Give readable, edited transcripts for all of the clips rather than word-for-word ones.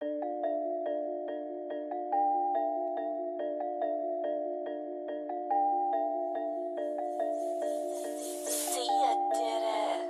See ya did it.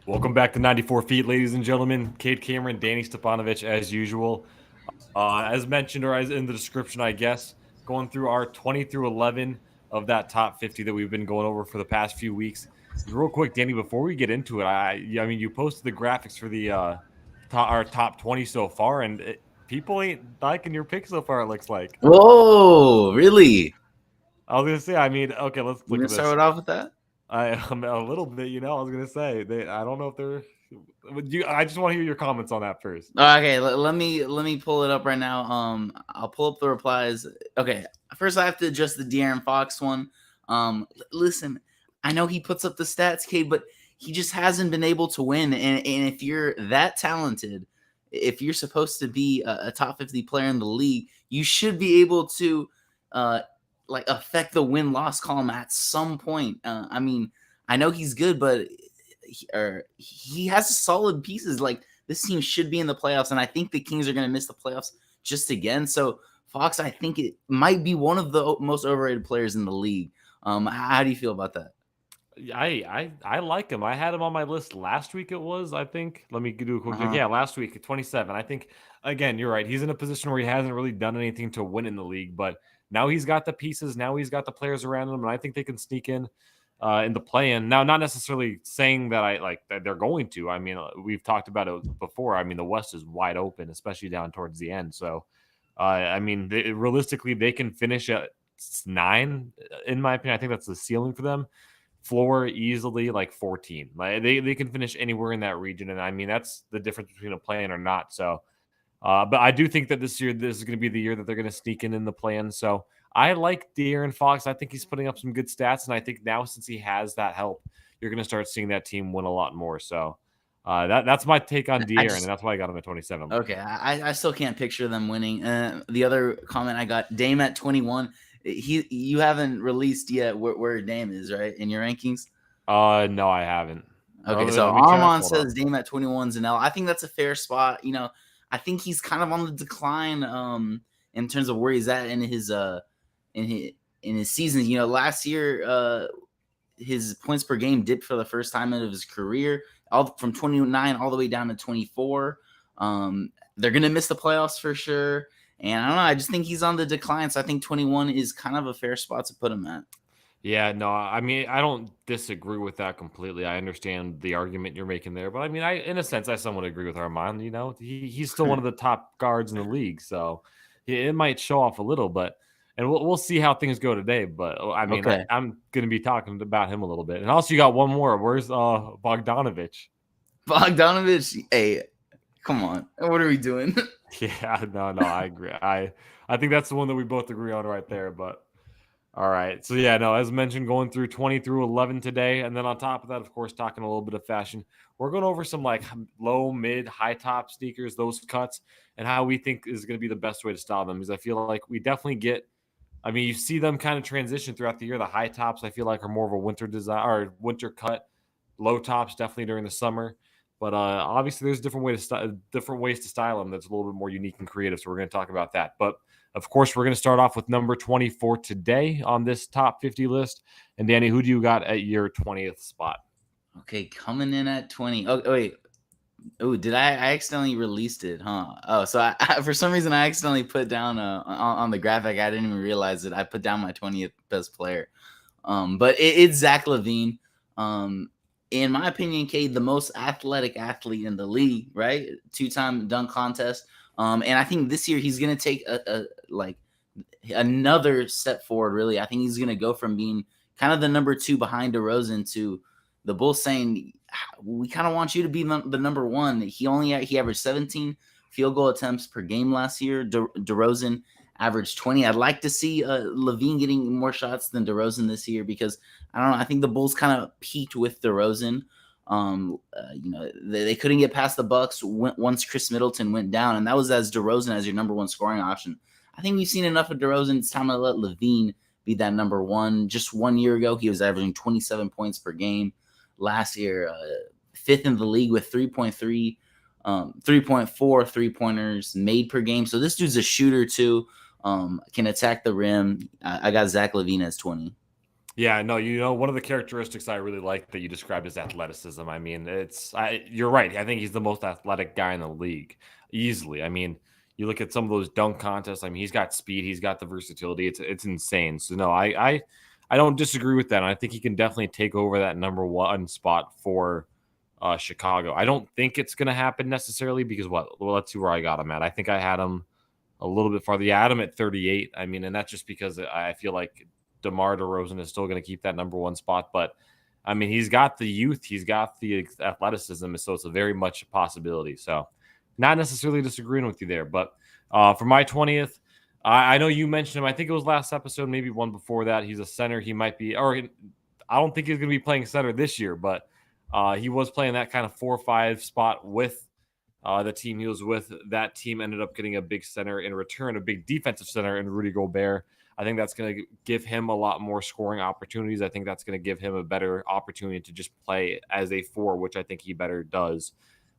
Welcome back to 94 Feet, ladies and gentlemen. Kade Cameron, Danny Stepanovich, as usual. As mentioned, or as in the description, I guess, going through our 20 through 11 of that top 50 that we've been going over for the past few weeks. And real quick, Danny, before we get into it, I mean, you posted the graphics for the our top 20 so far, and people ain't liking your pick so far. It looks like. Whoa, really? I was gonna say, I mean, okay, let's You look gonna at this. start off with that? I'm a little bit, I was gonna say I don't know if they're. I just want to hear your comments on that first. Okay, let me pull it up right now. I'll pull up the replies. Okay, first I have to address the De'Aaron Fox one. Listen, I know he puts up the stats, Kate, but he just hasn't been able to win. And if you're that talented, if you're supposed to be a top 50 player in the league, you should be able to, uh, like affect the win loss column at some point. I mean, I know he's good, but he has solid pieces. Like this team should be in the playoffs, and I think the Kings are going to miss the playoffs just again. So Fox, I think it might be one of the most overrated players in the league. How do you feel about that? I like him. I had him on my list last week. It was, I think. Let me do a quick check. Uh-huh. Yeah, last week at 27. I think again, you're right. He's in a position where he hasn't really done anything to win in the league, but now he's got the pieces. Now he's got the players around him, and I think they can sneak in the play-in. Now, not necessarily saying that I like that they're going to. I mean, we've talked about it before. I mean, the West is wide open, especially down towards the end. So, I mean, realistically, they can finish at 9. In my opinion, I think that's the ceiling for them. Floor easily like 14. Like they can finish anywhere in that region, and I mean that's the difference between a play-in or not. So, but I do think that this year this is going to be the year that they're going to sneak in the play-in. So I like De'Aaron Fox. I think he's putting up some good stats, and I think now since he has that help, you're going to start seeing that team win a lot more. So that's my take on I De'Aaron, and just that's why I got him at 27. Okay. I still can't picture them winning. The other comment I got, Dame at 21. You haven't released yet where Dame is, right, in your rankings. No, I haven't. Okay, so Let me check. Armand Hold on. says Dame at 21's an L. I think that's a fair spot. I think he's kind of on the decline in terms of where he's at in in his in his seasons. Last year his points per game dipped for the first time of his career, all from 29 all the way down to 24. They're gonna miss the playoffs for sure. And I don't know. I just think he's on the decline. So I think 21 is kind of a fair spot to put him at. Yeah, no, I mean, I don't disagree with that completely. I understand the argument you're making there, but I mean, in a sense, I somewhat agree with Armand. He's still one of the top guards in the league, so it might show off a little, but and we'll see how things go today. But I mean, Okay. I'm going to be talking about him a little bit, and also you got one more. Where's Bogdanovich? Bogdanovich, hey, come on. What are we doing? Yeah, no, I agree. I think that's the one that we both agree on right there, but. All right. So yeah, no, as mentioned, going through 20 through 11 today. And then on top of that, of course, talking a little bit of fashion. We're going over some like low, mid, high top sneakers, those cuts, and how we think is going to be the best way to style them. Because I feel like we definitely I mean, you see them kind of transition throughout the year. The high tops, I feel like, are more of a winter design or winter cut. Low tops, definitely during the summer. But obviously, there's different ways to style them that's a little bit more unique and creative. So we're going to talk about that. But of course, we're going to start off with number 24 today on this top 50 list. And Danny, who do you got at your 20th spot? Okay, coming in at 20. Oh, wait. Oh, did I accidentally released it, huh? Oh, so for some reason I accidentally put down on the graphic. I didn't even realize it. I put down my 20th best player. But it's Zach LaVine. In my opinion, Cade, the most athletic athlete in the league, right? 2-time dunk contest. And I think this year he's gonna take a like another step forward. Really, I think he's gonna go from being kind of the number 2 behind DeRozan to the Bulls saying we kind of want you to be the number 1. He averaged 17 field goal attempts per game last year. DeRozan averaged 20. I'd like to see LaVine getting more shots than DeRozan this year because I don't know. I think the Bulls kind of peaked with DeRozan. They couldn't get past the Bucks once Chris Middleton went down, and that was as DeRozan as your number 1 scoring option. I think we've seen enough of DeRozan. It's time to let LaVine be that number 1. Just 1 year ago, he was averaging 27 points per game. Last year, 5th in the league with 3.3, 3.4 3-pointers made per game. So this dude's a shooter too. Can attack the rim. I got Zach LaVine as 20. Yeah, no, one of the characteristics I really like that you described is athleticism. I mean, you're right. I think he's the most athletic guy in the league, easily. I mean, you look at some of those dunk contests. I mean, he's got speed, he's got the versatility. It's insane. So no, I don't disagree with that. And I think he can definitely take over that number one spot for Chicago. I don't think it's going to happen necessarily because well, let's see where I got him at. I think I had him a little bit farther. Yeah, I had him at 38. I mean, and that's just because I feel like DeMar DeRozan is still going to keep that number one spot. But I mean, he's got the youth, he's got the athleticism, so it's a very much a possibility. So, not necessarily disagreeing with you there. But for my 20th, I know you mentioned him. I think it was last episode, maybe one before that. He's a center. He might be, or I don't think he's going to be playing center this year, but he was playing that kind of 4-5 spot with the team he was with. That team ended up getting a big center in return, a big defensive center in Rudy Gobert. I think that's going to give him a lot more scoring opportunities. I think that's going to give him a better opportunity to just play as a four, which I think he better does.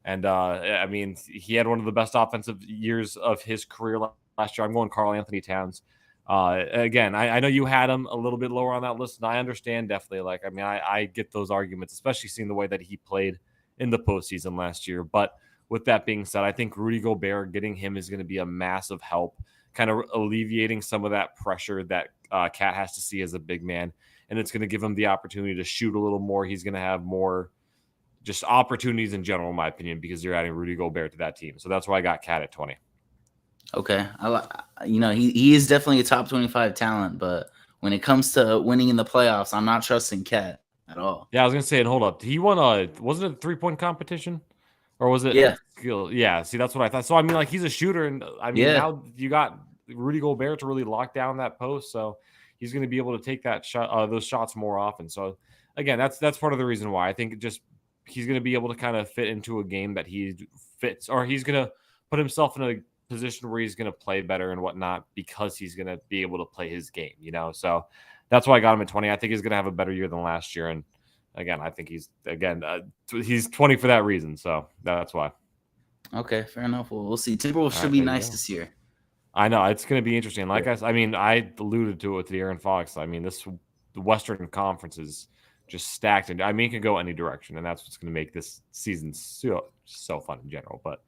And I mean, he had one of the best offensive years of his career last year. I'm going Karl Anthony Towns. Again, I know you had him a little bit lower on that list, and I understand definitely. Like, I mean, I get those arguments, especially seeing the way that he played in the postseason last year. But with that being said, I think Rudy Gobert, getting him is going to be a massive help, kind of alleviating some of that pressure that Cat has to see as a big man. And it's going to give him the opportunity to shoot a little more. He's going to have more just opportunities in general, in my opinion, because you're adding Rudy Gobert to that team. So that's why I got Cat at 20. Okay, he is definitely a top 25 talent, but when it comes to winning in the playoffs, I'm not trusting Cat at all. Yeah, I was going to say, and hold up. He won wasn't it a 3-point competition? Or was it Yeah. skill? Yeah, see, that's what I thought. So, I mean, like, he's a shooter. And, I mean, now you got Rudy Gobert to really lock down that post. So, he's going to be able to take that shot, those shots more often. So, again, that's part of the reason why. I think just he's going to be able to kind of fit into a game that he fits. Or he's going to put himself in a position where he's going to play better and whatnot because he's going to be able to play his game, So, that's why I got him at 20. I think he's going to have a better year than last year. And again, I think he's 20 for that reason. So that's why. Okay, fair enough. We'll see. Timberwolves should be nice this year. I know it's going to be interesting. Like I alluded to it with the Aaron Fox. I mean, the Western Conference is just stacked, and I mean, it can go any direction, and that's what's going to make this season so fun in general. But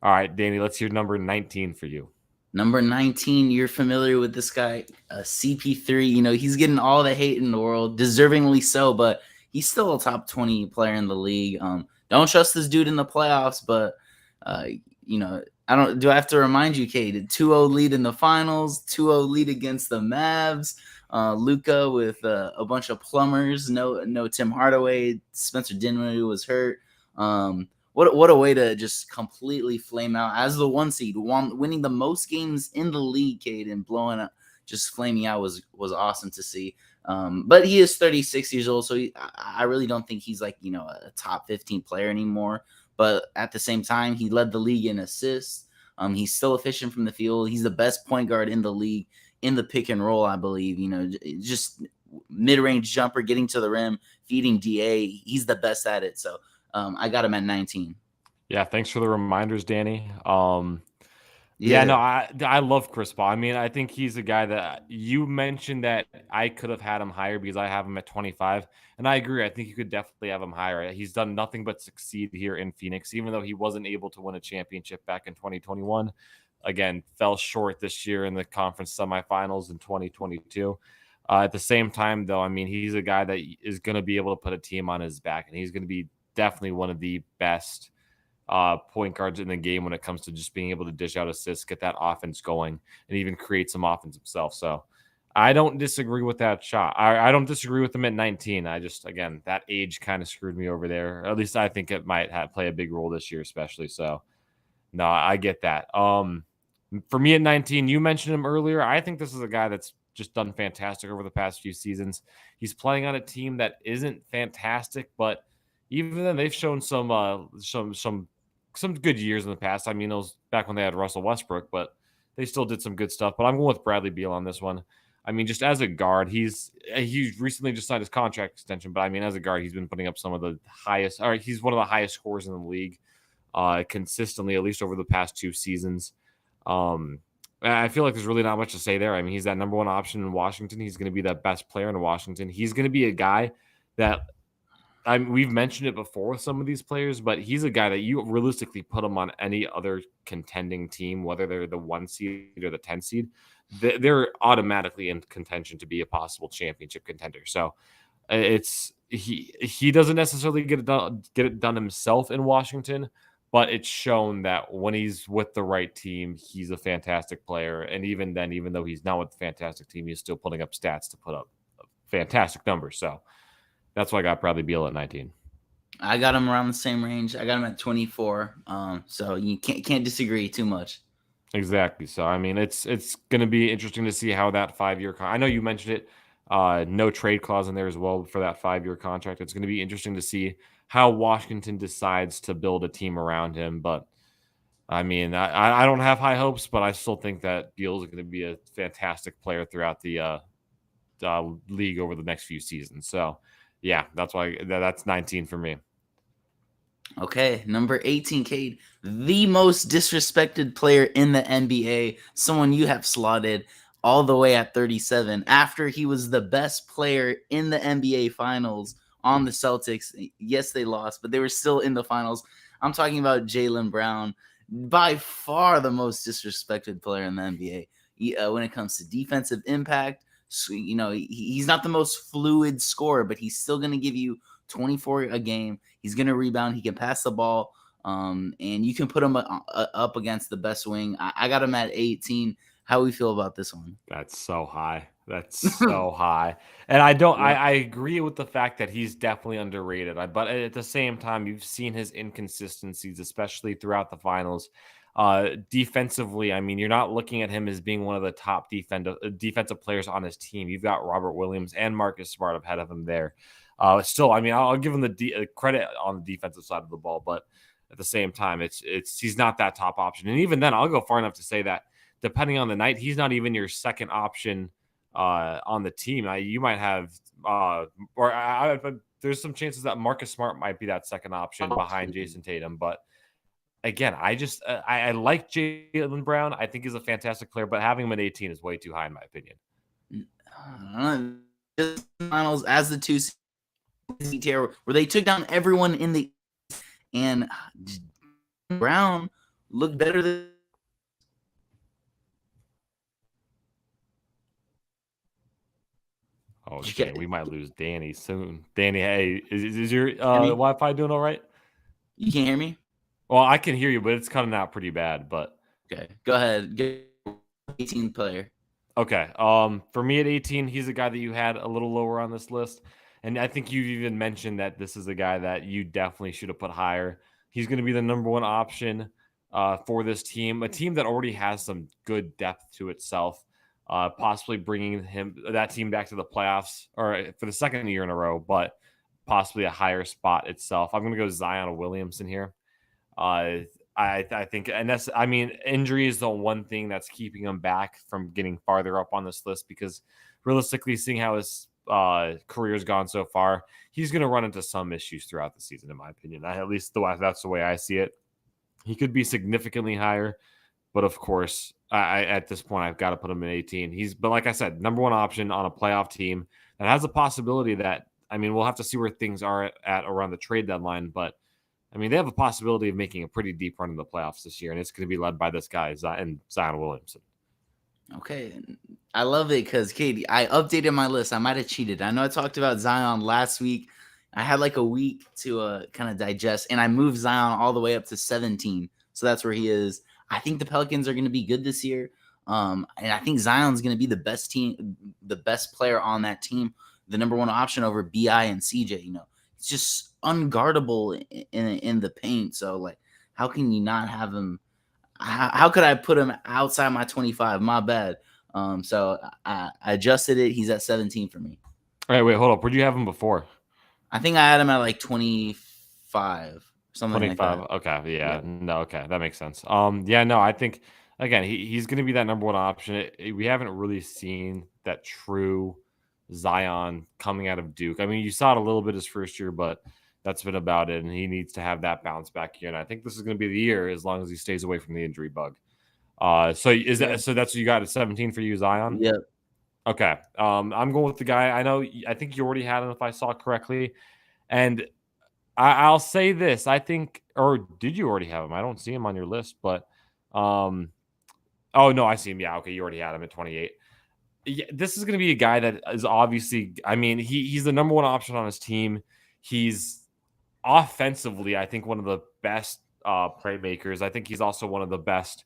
all right, Danny, let's hear number 19 for you. Number 19, you're familiar with this guy, CP3. He's getting all the hate in the world, deservingly so, but he's still a top 20 player in the league. Don't trust this dude in the playoffs, but I don't. Do I have to remind you, Kade? 2-0 lead in the finals, 2-0 lead against the Mavs. Luka with a bunch of plumbers. No Tim Hardaway. Spencer Dinwiddie was hurt. What a way to just completely flame out as the 1 seed, winning the most games in the league, Kade, and blowing up, just flaming out was awesome to see. But he is 36 years old, so I really don't think he's like a top 15 player anymore. But at the same time, he led the league in assists. He's still efficient from the field. He's the best point guard in the league in the pick and roll, I believe. Just mid-range jumper, getting to the rim, feeding DA. He's the best at it. So I got him at 19. Yeah, thanks for the reminders, Danny. Yeah, no, I love Chris Paul. I mean, I think he's a guy that you mentioned that I could have had him higher because I have him at 25. And I agree. I think you could definitely have him higher. He's done nothing but succeed here in Phoenix, even though he wasn't able to win a championship back in 2021. Again, fell short this year in the conference semifinals in 2022. At the same time, though, I mean, he's a guy that is going to be able to put a team on his back, and he's going to be definitely one of the best point guards in the game when it comes to just being able to dish out assists, get that offense going, and even create some offense himself. So I don't disagree with that shot. I don't disagree with him at 19. I just, again, that age kind of screwed me over there. At least I think it might play a big role this year, especially. So no, I get that. For me at 19, you mentioned him earlier. I think this is a guy that's just done fantastic over the past few seasons. He's playing on a team that isn't fantastic, but even then they've shown some good years in the past. I mean, it was back when they had Russell Westbrook, but they still did some good stuff. But I'm going with Bradley Beal on this one. I mean, just as a guard, he's recently just signed his contract extension, but I mean, as a guard, he's been putting up some of the highest, or he's one of the highest scorers in the league consistently, at least over the past 2 seasons. I feel like there's really not much to say there. I mean, he's that number one option in Washington. He's going to be that best player in Washington. He's going to be a guy that we've mentioned it before with some of these players, but he's a guy that you realistically put him on any other contending team, whether they're the 1 seed or the 10 seed, they're automatically in contention to be a possible championship contender. So he doesn't necessarily get it done himself in Washington, but it's shown that when he's with the right team, he's a fantastic player. And even then, even though he's not with the fantastic team, he's still putting up stats to put up fantastic numbers. So that's why I got Bradley Beal at 19. I got him around the same range. I got him at 24. So you can't disagree too much. Exactly. So I mean, it's going to be interesting to see how that 5-year. I know you mentioned it. No trade clause in there as well for that 5-year contract. It's going to be interesting to see how Washington decides to build a team around him. But I mean, I don't have high hopes, but I still think that Beal is going to be a fantastic player throughout the league over the next few seasons. So yeah, that's why that's 19 for me. Okay, number 18, Kade, the most disrespected player in the NBA, someone you have slotted all the way at 37 after he was the best player in the NBA Finals on the Celtics. Yes, they lost, but they were still in the finals. I'm talking about Jaylen Brown, by far the most disrespected player in the NBA. When it comes to defensive impact, he's not the most fluid scorer, but he's still going to give you 24 a game. He's going to rebound. He can pass the ball. And you can put him up against the best wing. I got him at 18. How we feel about this one? That's so high. That's so high. And I agree with the fact that he's definitely underrated. But at the same time, you've seen his inconsistencies, especially throughout the finals. Defensively, I mean, you're not looking at him as being one of the top defensive players on his team. You've got Robert Williams and Marcus Smart ahead of him there. Still, I mean, I'll give him the credit on the defensive side of the ball, but at the same time, he's not that top option. And even then, I'll go far enough to say that depending on the night, he's not even your second option on the team. You might have, there's some chances that Marcus Smart might be that second option behind Jason Tatum. But again, I like Jaylen Brown. I think he's a fantastic player, but having him at 18 is way too high in my opinion. Just finals as the 2 tier where they took down everyone in the and Brown looked better than. Oh, shit. We might lose Danny soon. Danny, hey, is your Wi-Fi doing all right? You can't hear me? Well, I can hear you, but it's cutting out pretty bad. But okay, go ahead. Get 18 player. Okay. For me at 18, he's a guy that you had a little lower on this list. And I think you've even mentioned that this is a guy that you definitely should have put higher. He's going to be the number one option for this team, a team that already has some good depth to itself, possibly bringing that team back to the playoffs or for the second year in a row, but possibly a higher spot itself. I'm going to go Zion Williamson here. I think, and injury is the one thing that's keeping him back from getting farther up on this list because realistically, seeing how his career's gone so far, he's going to run into some issues throughout the season, in my opinion. At least that's the way I see it. He could be significantly higher, but of course, at this point, I've got to put him in 18. But like I said, number one option on a playoff team that has a possibility that, we'll have to see where things are at around the trade deadline, but they have a possibility of making a pretty deep run in the playoffs this year, and it's going to be led by this guy, Zion Williamson. Okay. I love it because, Kade, I updated my list. I might have cheated. I know I talked about Zion last week. I had like a week to kind of digest, and I moved Zion all the way up to 17. So that's where he is. I think the Pelicans are going to be good this year. And I think Zion's going to be the best player on that team, the number one option over BI and CJ. It's just unguardable in the paint. So, like, how can you not have him? How could I put him outside my 25? My bad. So I adjusted it. He's at 17 for me. All right, wait, hold up. Where'd you have him before? I think I had him at like 25, something 25. like that. Okay, yeah. No, okay, that makes sense. I think again he's going to be that number one option. We haven't really seen that true Zion coming out of Duke. You saw it a little bit his first year, but that's been about it. And he needs to have that bounce back here. And I think this is going to be the year as long as he stays away from the injury bug. So is Yeah. that so? That's what you got at 17 for you, Zion? Yep. Okay. I'm going with the guy. I know. I think you already had him, if I saw correctly. And I'll say this. I think, or did you already have him? I don't see him on your list, but um, oh no, I see him. Yeah, okay, you already had him at 28. Yeah, this is going to be a guy that is obviously. I mean, he's the number one option on his team. He's offensively, I think one of the best playmakers. I think he's also one of the best.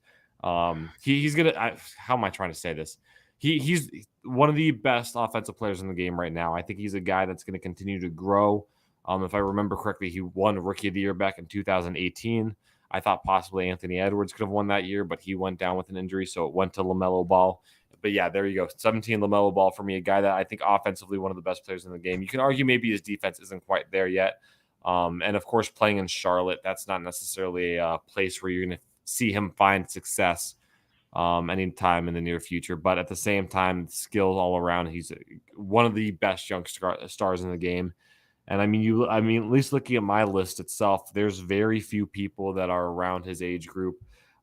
He's gonna. How am I trying to say this? He's one of the best offensive players in the game right now. I think he's a guy that's going to continue to grow. If I remember correctly, he won Rookie of the Year back in 2018. I thought possibly Anthony Edwards could have won that year, but he went down with an injury, so it went to LaMelo Ball. But yeah, there you go. 17 LaMelo Ball for me, a guy that I think offensively one of the best players in the game. You can argue maybe his defense isn't quite there yet. And of course, playing in Charlotte, that's not necessarily a place where you're going to see him find success anytime in the near future. But at the same time, skills all around, he's one of the best young stars in the game. And I mean, at least looking at my list itself, there's very few people that are around his age group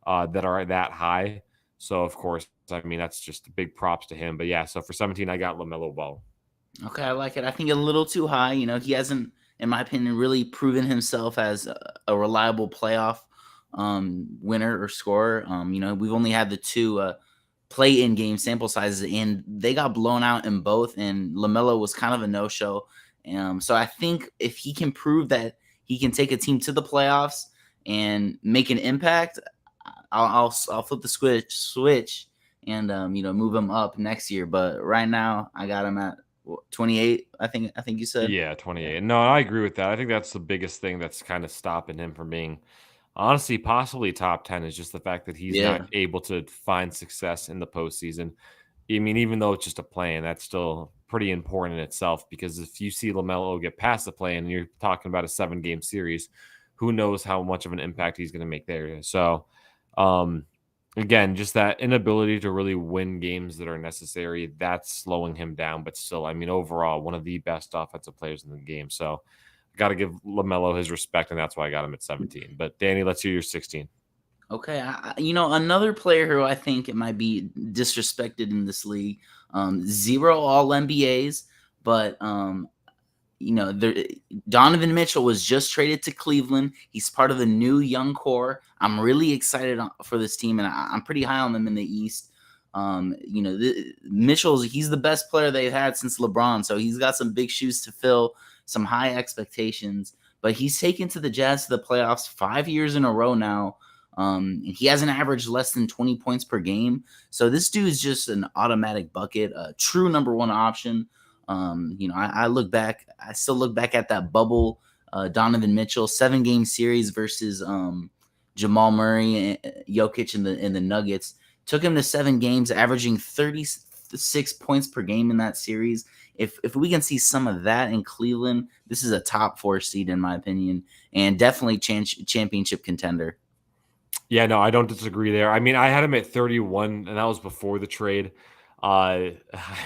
that are that high. So of course, I mean, that's just big props to him. But yeah, so for 17, I got LaMelo Ball. Okay, I like it. I think a little too high. He hasn't, in my opinion, really proven himself as a reliable playoff winner or scorer. We've only had the two play-in game sample sizes, and they got blown out in both. And LaMelo was kind of a no-show. So I think if he can prove that he can take a team to the playoffs and make an impact, I'll flip the switch and move him up next year. But right now, I got him at 28. I think you said. Yeah, 28. No, I agree with that. I think that's the biggest thing that's kind of stopping him from being, honestly, possibly top 10 is just the fact that he's not Yeah. able to find success in the postseason. I mean, even though it's just a play, and that's still pretty important in itself because if you see LaMelo get past the play and you're talking about a 7-game series, who knows how much of an impact he's going to make there. So, um, again, just that inability to really win games that are necessary, that's slowing him down. But still, I mean, overall, one of the best offensive players in the game. So I got to give LaMelo his respect, and that's why I got him at 17. But Danny, let's hear your 16. Okay. Another player who I think it might be disrespected in this league. Zero All NBAs, but Donovan Mitchell was just traded to Cleveland. He's part of the new young core. I'm really excited for this team, and I'm pretty high on them in the East. He's the best player they've had since LeBron, so he's got some big shoes to fill, some high expectations. But he's taken to the Jazz to the playoffs 5 years in a row now. And he hasn't averaged less than 20 points per game. So this dude is just an automatic bucket, a true number one option. I still look back at that bubble Donovan Mitchell 7-game series versus Jamal Murray and Jokic in the Nuggets. Took him to 7 games, averaging 36 points per game in that series. If we can see some of that in Cleveland, this is a top 4 seed in my opinion, and definitely championship contender. Yeah, no, I don't disagree there. I mean, I had him at 31, and that was before the trade. I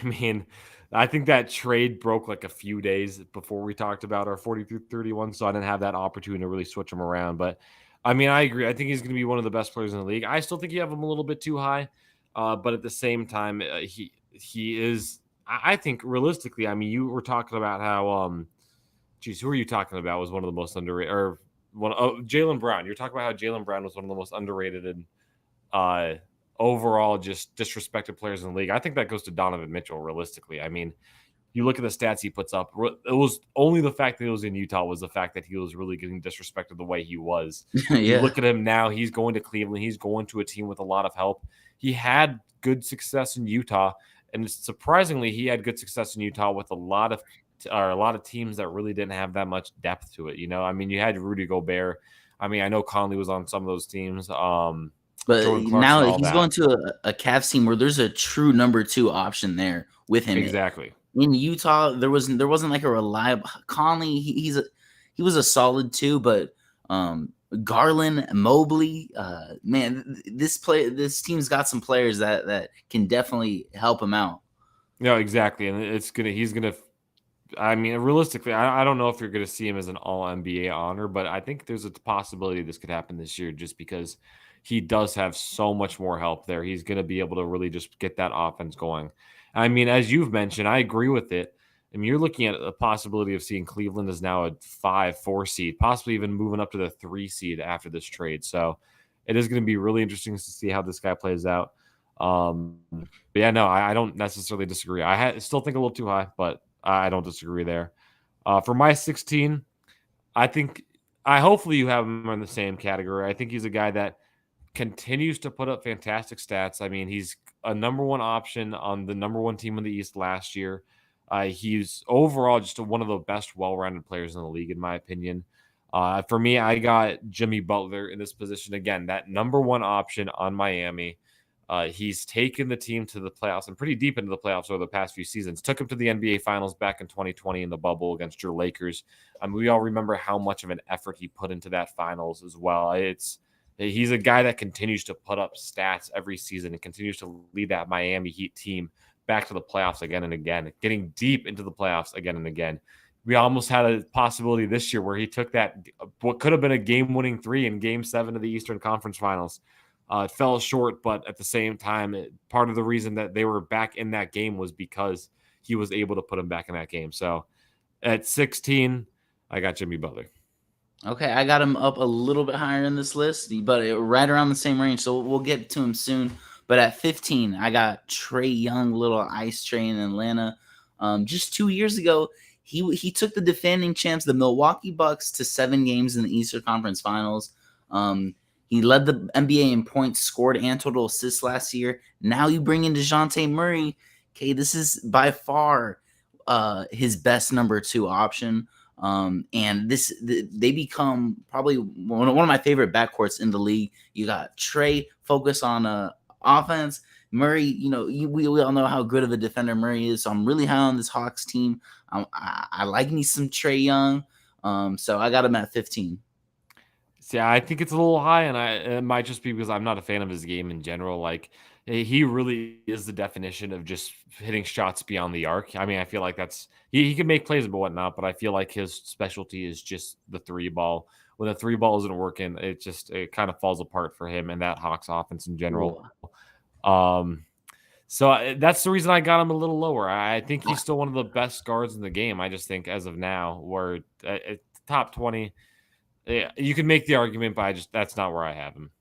mean, I think that trade broke like a few days before we talked about our 40 through 31, so I didn't have that opportunity to really switch him around. But I mean, I agree. I think he's going to be one of the best players in the league. I still think you have him a little bit too high, but at the same time, he is. I think realistically, I mean, you were talking about how geez, who are you talking about was one of the most underrated or Jaylen Brown. You're talking about how Jaylen Brown was one of the most underrated and uh, overall just disrespected players in the league. I think that goes to Donovan Mitchell. Realistically, I mean, you look at the stats he puts up. It was only the fact that he was in Utah was the fact that he was really getting disrespected the way he was. You Yeah. look at him now; he's going to Cleveland. He's going to a team with a lot of help. He had good success in Utah, and surprisingly, he had good success in Utah with a lot of teams that really didn't have that much depth to it. I mean, you had Rudy Gobert. I mean, I know Conley was on some of those teams. But Jordan Clarkson, now all he's that. going to a Cavs team where there's a true number 2 option there with him. Exactly. In Utah, there wasn't like a reliable Conley. He was a solid 2, but Garland, Mobley, man, this team's got some players that can definitely help him out. No, exactly, and he's gonna. I mean, realistically, I don't know if you're going to see him as an All NBA honor, but I think there's a possibility this could happen this year, just because he does have so much more help there. He's going to be able to really just get that offense going. I mean, as you've mentioned, I agree with it. I mean, you're looking at the possibility of seeing Cleveland as now a 5-4 seed, possibly even moving up to the 3 seed after this trade. So it is going to be really interesting to see how this guy plays out. But yeah, no, I don't necessarily disagree. Still think a little too high, but I don't disagree there. For my 16, I think hopefully you have him in the same category. I think he's a guy that continues to put up fantastic stats. I mean, he's a number one option on the number one team in the East last year. He's overall just one of the best well-rounded players in the league, in my opinion. For me, I got Jimmy Butler in this position again, that number one option on Miami. He's taken the team to the playoffs and pretty deep into the playoffs over the past few seasons. Took him to the NBA Finals back in 2020 in the bubble against your Lakers. We all remember how much of an effort he put into that finals as well. He's a guy that continues to put up stats every season and continues to lead that Miami Heat team back to the playoffs again and again, getting deep into the playoffs again and again. We almost had a possibility this year where he took that, what could have been a game-winning 3 in Game 7 of the Eastern Conference Finals. It fell short, but at the same time, part of the reason that they were back in that game was because he was able to put him back in that game. So at 16, I got Jimmy Butler. Okay, I got him up a little bit higher in this list, but right around the same range. So we'll get to him soon. But at 15, I got Trae Young, little ice train in Atlanta. Just 2 years ago, he took the defending champs, the Milwaukee Bucks, to 7 games in the Eastern Conference Finals. He led the NBA in points scored and total assists last year. Now you bring in DeJounte Murray. Okay, this is by far his best number 2 option. And they become probably one of my favorite backcourts in the league. You got Trae focus on offense. Murray, we all know how good of a defender Murray is. So I'm really high on this Hawks team. I like me some Trae Young. So I got him at 15. Yeah, I think it's a little high, and it might just be because I'm not a fan of his game in general. Like, he really is the definition of just hitting shots beyond the arc. I mean, I feel like he can make plays and whatnot, but I feel like his specialty is just the 3 ball. When the 3 ball isn't working, it kind of falls apart for him and that Hawks offense in general. So that's the reason I got him a little lower. I think he's still one of the best guards in the game. I just think as of now, we're at top 20. Yeah, you can make the argument, but that's not where I have him.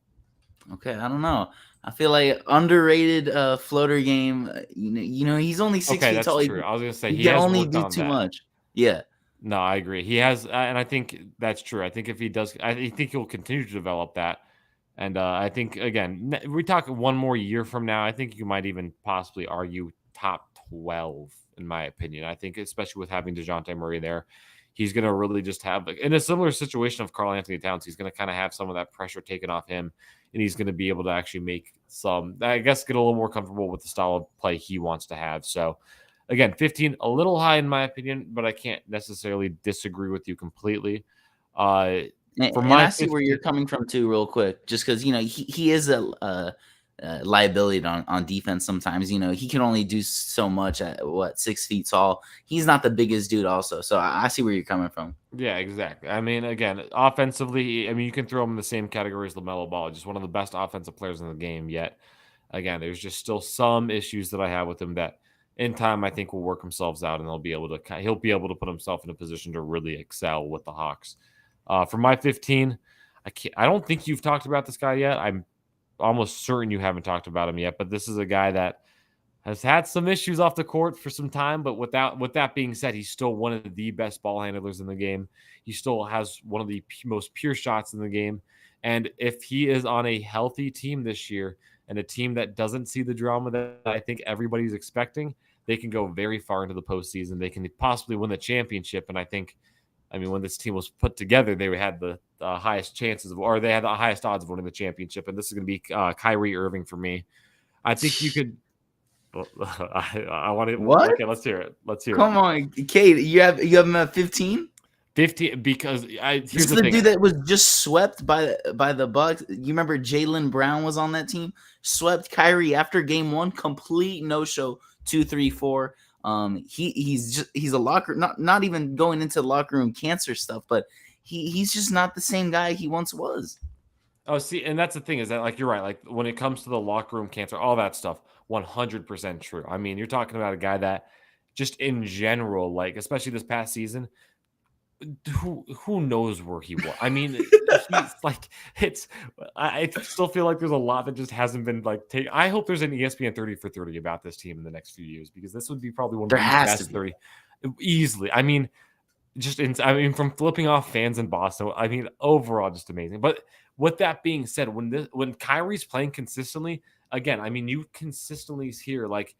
Okay, I don't know. I feel like underrated floater game. He's only 6 feet tall. True. I was gonna say he can only do too much. Yeah. No, I agree. He has, and I think that's true. I think if he does, I think he'll continue to develop that. And I think again, we talk one more year from now. I think you might even possibly argue top 12, in my opinion. I think, especially with having DeJounte Murray there. He's going to really just have, in a similar situation of Karl Anthony Towns, he's going to kind of have some of that pressure taken off him, and he's going to be able to actually make get a little more comfortable with the style of play he wants to have. So, again, 15, a little high in my opinion, but I can't necessarily disagree with you completely. And I see where you're coming from too, real quick, just because, he is a liability on defense sometimes. He can only do so much at 6 feet tall. He's not the biggest dude also, so I see where you're coming from. Yeah, exactly. I mean, again, offensively, you can throw him in the same category as LaMelo Ball, just one of the best offensive players in the game. Yet again, there's just still some issues that I have with him that in time I think will work themselves out, and he'll be able to put himself in a position to really excel with the Hawks. For my 15, I don't think you've talked about this guy yet. I'm almost certain you haven't talked about him yet, but this is a guy that has had some issues off the court for some time. But with that being said, he's still one of the best ball handlers in the game. He still has one of the most pure shots in the game. And if he is on a healthy team this year and a team that doesn't see the drama that I think everybody's expecting, they can go very far into the postseason. They can possibly win the championship. And I think, when this team was put together, they had the highest chances they had the highest odds of winning the championship. And this is going to be Kyrie Irving for me. I think you could. I want to. What? Okay, let's hear it. Come on, Kade. You have him at 15. 15 because this is the dude that was just swept by the Bucks. You remember Jaylen Brown was on that team. Swept Kyrie after game 1. Complete no show. 2, 3, 4. He's a locker, not even going into the locker room cancer stuff, but he's just not the same guy he once was. Oh, see, and that's the thing is that like you're right. Like when it comes to the locker room cancer, all that stuff, 100% true. I mean, you're talking about a guy that just in general, like especially this past season, who knows where he was? I mean, he's like it's. I still feel like there's a lot that just hasn't been like taken. I hope there's an ESPN 30 for 30 about this team in the next few years because this would be probably one of There the has to best be. 30 easily. I mean, I mean, from flipping off fans in Boston, I mean, overall, just amazing. But with that being said, when Kyrie's playing consistently, again, I mean, you consistently hear like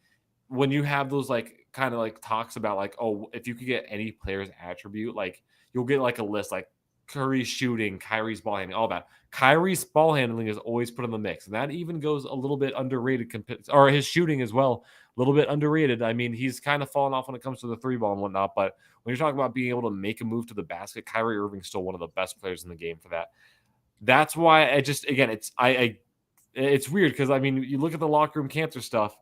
when you have those like kind of like talks about like, oh, if you could get any player's attribute, like you'll get like a list like Curry's shooting, Kyrie's ball handling, all that. Kyrie's ball handling is always put in the mix, and that even goes a little bit underrated, or his shooting as well, a little bit underrated. I mean, he's kind of fallen off when it comes to the three ball and whatnot, but when you're talking about being able to make a move to the basket, Kyrie Irving's still one of the best players in the game for that. That's why I just again, it's weird because I mean, you look at the locker room cancer stuff.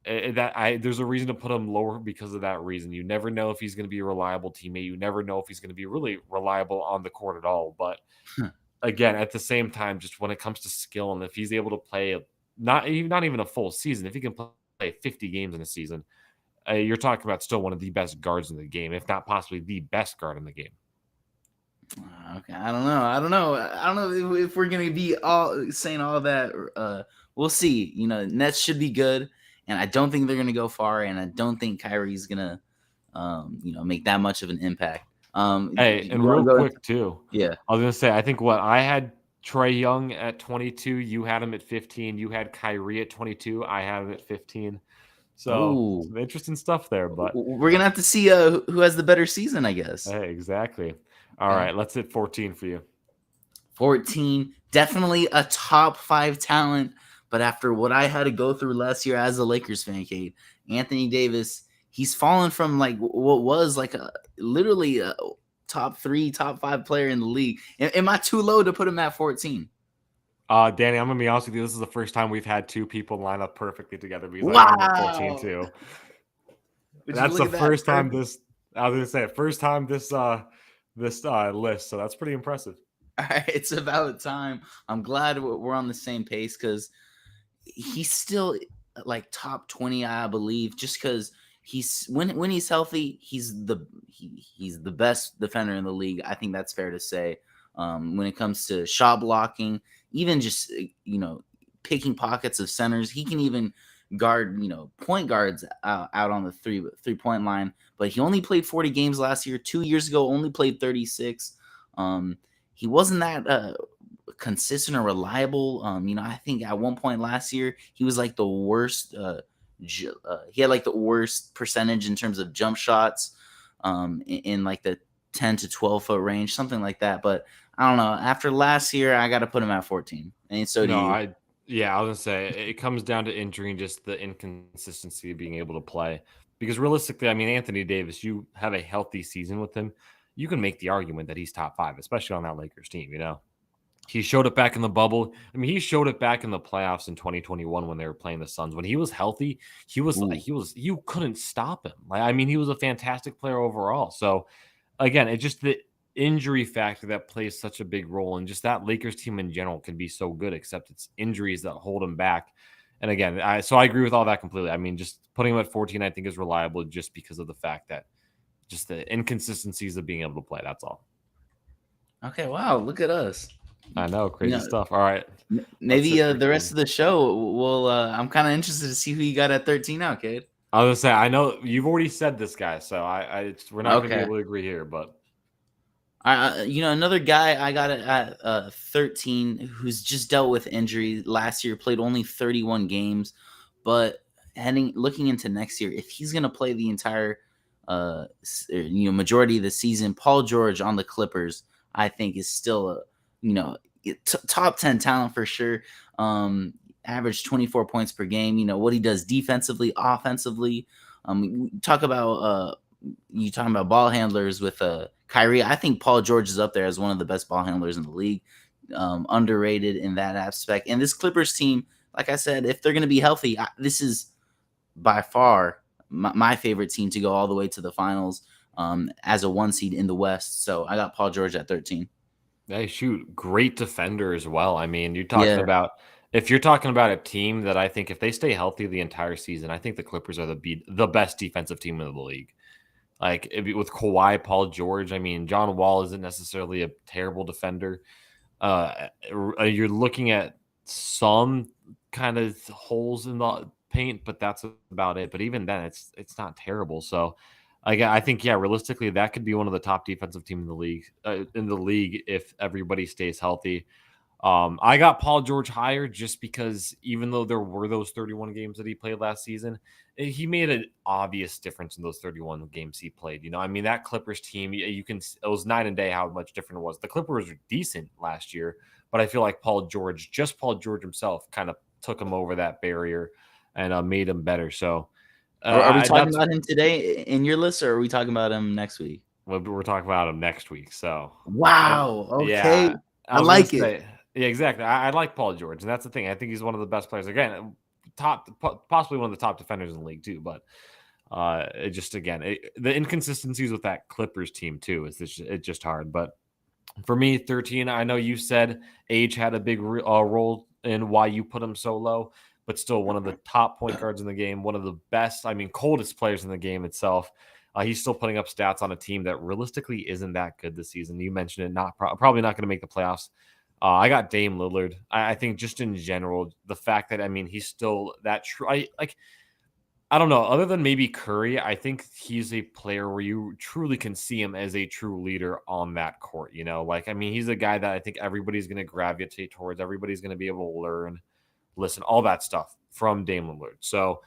There's a reason to put him lower because of that reason. You never know if he's going to be a reliable teammate. You never know if he's going to be really reliable on the court at all. But again, at the same time, just when it comes to skill and if he's able to play not even a full season, if he can play 50 games in a season, you're talking about still one of the best guards in the game, if not possibly the best guard in the game. Okay, I don't know. I don't know if we're gonna be all saying all that. We'll see. You know, Nets should be good, and I don't think they're gonna go far, and I don't think Kyrie's gonna, make that much of an impact. Hey, You and want real to go? quick too, Yeah. I was gonna say, I think what I had Trae Young at 22, you had him at 15, you had Kyrie at 22, I had him at 15. So Oh, some interesting stuff there, but we're gonna have to see who has the better season, I guess. hey, exactly. All Okay. right, let's hit 14 for you. 14, definitely a top 5 talent. But after what I had to go through last year as a Lakers fan, Kate, Anthony Davis, he's fallen from like what was like literally a top 3, top 5 player in the league. Am I too low to put him at 14? Danny, I'm gonna be honest with you. This is the first time we've had two people line up perfectly together because I got him at 14 Wow. too. Would you That's look the at that? first time Perfect. this. I was gonna say first time this list. So that's pretty impressive. All right, it's about time. I'm glad we're on the same pace because he's still like top 20, I believe, just because he's when he's healthy, he's the best defender in the league. I think that's fair to say. When it comes to shot blocking, even just picking pockets of centers, he can even guard point guards out on the three-point line. But he only played 40 games last year. 2 years ago, only played 36. He wasn't that consistent or reliable. I think at one point last year he was like the worst. He had like the worst percentage in terms of jump shots, in like the 10 to 12 foot range, something like that. But I don't know. After last year, I got to put him at 14, and so do No, you. I was gonna say it comes down to injury and just the inconsistency of being able to play. Because realistically, I mean, Anthony Davis, you have a healthy season with him, you can make the argument that he's top five, especially on that Lakers team. He showed it back in the bubble. I mean, he showed it back in the playoffs in 2021 when they were playing the Suns. When he was healthy, Ooh. you couldn't stop him. Like, I mean, he was a fantastic player overall. So again, it's just the injury factor that plays such a big role, and just that Lakers team in general can be so good, except it's injuries that hold him back. And again, I agree with all that completely. I mean, just putting him at 14, I think is reliable just because of the fact that just the inconsistencies of being able to play. That's all. Okay, wow, look at us. I know, You crazy know, stuff. All right, let's maybe hit the rest 13. of the show will. I'm kind of interested to see who you got at 13 now, kid. I was gonna say, I know you've already said this guy, so we're not gonna be Okay. able to agree here, but Another guy I got at 13 who's just dealt with injury last year, played only 31 games, but looking into next year, if he's gonna play the entire majority of the season, Paul George on the Clippers, I think is still a top 10 talent for sure. Average 24 points per game. You know what he does defensively, offensively. Talk about you talking about ball handlers with Kyrie. I think Paul George is up there as one of the best ball handlers in the league. Underrated in that aspect. And this Clippers team, like I said, if they're going to be healthy, this is by far my favorite team to go all the way to the finals, as a 1 seed in the West. So I got Paul George at 13. Hey, shoot, great defender as well. I mean, Yeah. if you're talking about a team that I think if they stay healthy the entire season, I think the Clippers are the best defensive team in the league. Like with Kawhi, Paul George, I mean, John Wall isn't necessarily a terrible defender. You're looking at some kind of holes in the paint, but that's about it. But even then, it's not terrible. So, I think yeah, realistically, that could be one of the top defensive team in the league. If everybody stays healthy. I got Paul George higher just because even though there were those 31 games that he played last season, he made an obvious difference in those 31 games he played. I mean, that Clippers team, you can, it was night and day how much different it was. The Clippers were decent last year, but I feel like Paul George himself kind of took him over that barrier and made him better. So Are we talking that's about him today in your list, or are we talking about him next week? what we're talking about him next week. So, Wow. Okay. yeah, I I was gonna like it. say, yeah, exactly. I like Paul George, and that's the thing. I think he's one of the best players. Again, possibly one of the top defenders in the league too. But it just again, the inconsistencies with that Clippers team too is it's just hard. But for me, 13. I know you said age had a big role in why you put him so low, but still one of the top point guards in the game, one of the best, I mean, coldest players in the game itself. He's still putting up stats on a team that realistically isn't that good this season. You mentioned it, probably not going to make the playoffs. I got Dame Lillard. I think just in general, the fact that I mean he's still that true. I don't know. Other than maybe Curry, I think he's a player where you truly can see him as a true leader on that court. Like I mean, he's a guy that I think everybody's going to gravitate towards. Everybody's going to be able to learn, listen, all that stuff from Dame Lillard. So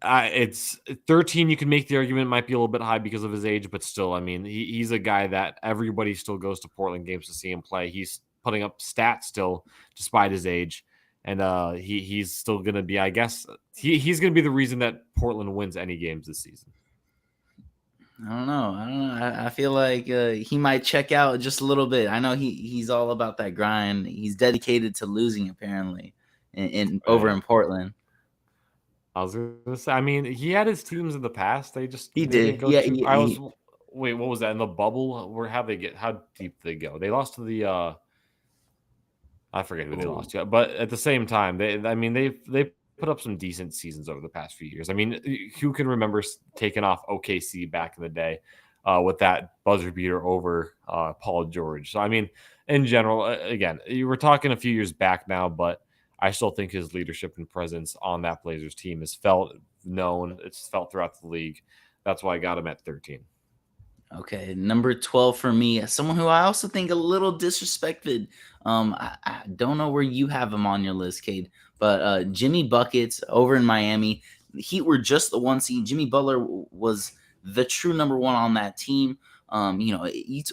it's 13. You can make the argument might be a little bit high because of his age, but still, I mean, he's a guy that everybody still goes to Portland games to see him play. He's putting up stats still despite his age, and he's still going to be, I guess, he's going to be the reason that Portland wins any games this season. I don't know. I don't know. I feel like he might check out just a little bit. I know he's all about that grind. He's dedicated to losing apparently, in over Right. in Portland. I was going to say, I mean, he had his teams in the past. They He didn't did. go Yeah. too. I was wait, what was that in the bubble? How deep did they go? They lost to the I forget who they Oh. lost to, but at the same time, they put up some decent seasons over the past few years. I mean, who can remember taking off OKC back in the day with that buzzer beater over Paul George? So I mean, in general, again, you were talking a few years back now, but I still think his leadership and presence on that Blazers team is felt known. It's felt throughout the league. That's why I got him at 13. Okay, number 12 for me, someone who I also think a little disrespected. I don't know where you have him on your list, Cade, but Jimmy Buckets over in Miami. The Heat were just the one seed. Jimmy Butler was the true number one on that team. You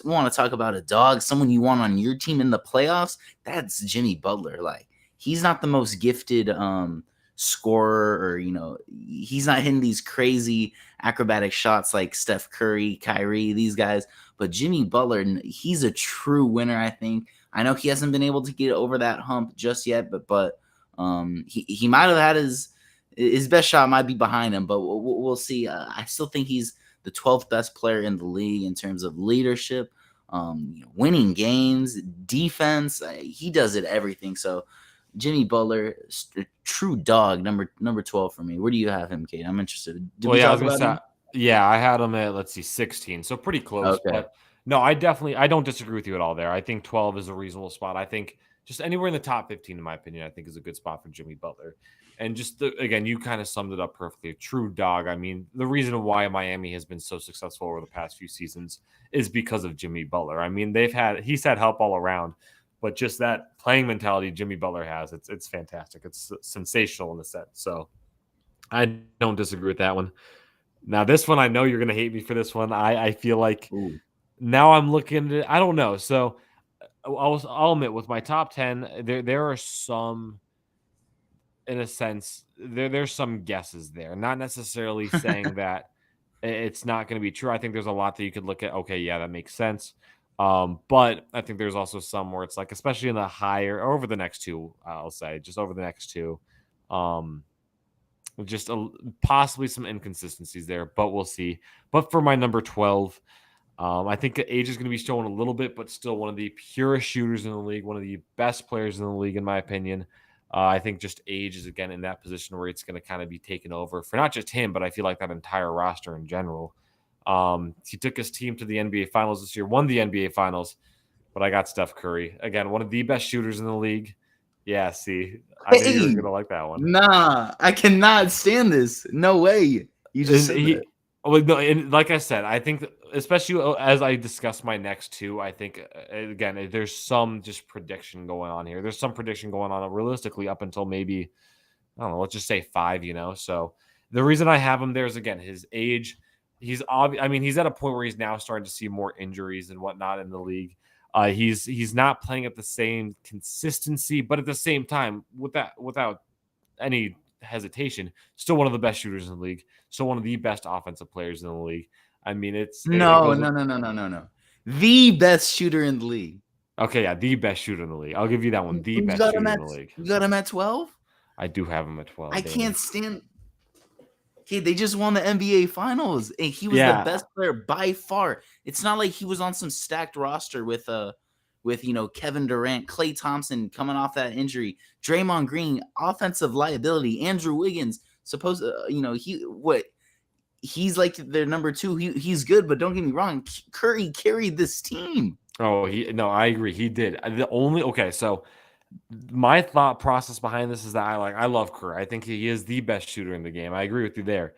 want to talk about a dog, someone you want on your team in the playoffs? That's Jimmy Butler. Like he's not the most gifted scorer, or he's not hitting these crazy acrobatic shots like Steph Curry, Kyrie, these guys. But Jimmy Butler, he's a true winner, I think. I know he hasn't been able to get over that hump just yet, but he might have had his best shot might be behind him, but we'll see. I still think he's the 12th best player in the league in terms of leadership, winning games, defense. He does it everything. So Jimmy Butler, true dog, number 12 for me. Where do you have him, Kate? I'm interested. Did Well, we yeah, I was talk gonna about say, him? yeah, I had him at 16, so pretty close. Okay. But no, I don't disagree with you at all there. I think 12 is a reasonable spot. I think just anywhere in the top 15, in my opinion, I think is a good spot for Jimmy Butler. And just again, you kind of summed it up perfectly. A true dog. I mean, the reason why Miami has been so successful over the past few seasons is because of Jimmy Butler. I mean, he's had help all around, but just that playing mentality Jimmy Butler has, it's fantastic. It's sensational in the set. So I don't disagree with that one. Now, this one, I know you're going to hate me for this one. I feel like Ooh. now I'm looking at it. I don't know. So I'll admit with my top 10, there are some, in a sense, there's some guesses there. Not necessarily saying that it's not going to be true. I think there's a lot that you could look at. Okay, yeah, that makes sense. But I think there's also some where it's like, especially in the higher over the next two, I'll say just over the next two. Um, just possibly some inconsistencies there, but we'll see. But for my number 12, I think age is going to be showing a little bit, but still one of the purest shooters in the league, one of the best players in the league, in my opinion. I think just age is again in that position where it's going to kind of be taken over for not just him, but I feel like that entire roster in general. He took his team to the NBA Finals this year, won the NBA Finals, but I got Steph Curry. Again, one of the best shooters in the league. Yeah, see, I knew you were Hey, going to like that one. nah, I cannot stand this. No way. You just said that. Well, no, and like I said, I think especially as I discuss my next two, I think again there's some just prediction going on here. There's some prediction going on realistically up until maybe I don't know, let's just say 5. So the reason I have him there is again his age. I mean, he's at a point where he's now starting to see more injuries and whatnot in the league. He's not playing at the same consistency, but at the same time, without any hesitation, still one of the best shooters in the league, still one of the best offensive players in the league. I mean, it No, goes no, no, no, no, no, no. The best shooter in the league. okay, yeah, the best shooter in the league. I'll give you that one. The You best got shooter him in at the league. you got him at 12? I do have him at 12. I Danny. can't stand. Okay, they just won the NBA Finals, and he was the Yeah. best player by far. It's not like he was on some stacked roster with Kevin Durant, Klay Thompson coming off that injury, Draymond Green, offensive liability, Andrew Wiggins. He's like their number 2. He's good, but don't get me wrong, Curry carried this team. Oh, I agree. He did. So my thought process behind this is that I love Curry. I think he is the best shooter in the game. I agree with you there.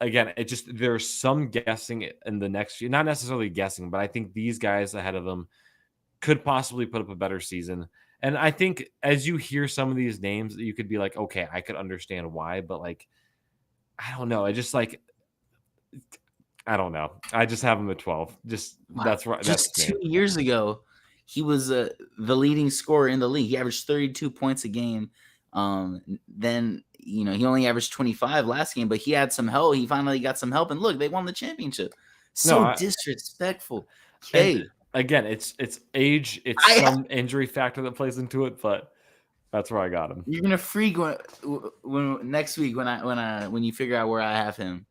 Again, there's some guessing in the next few, not necessarily guessing, but I think these guys ahead of him could possibly put up a better season. And I think as you hear some of these names, you could be like, okay, I could understand why, but like, I don't know. I don't know. I just have him at 12. That's right. Just That's 2 years ago, he was the leading scorer in the league. He averaged 32 points a game. Then he only averaged 25 last game, but he had some help. He finally got some help, and look, they won the championship. Disrespectful. Okay, again, it's age. It's some injury factor that plays into it, but that's where I got him. You're gonna freak when next week when you figure out where I have him.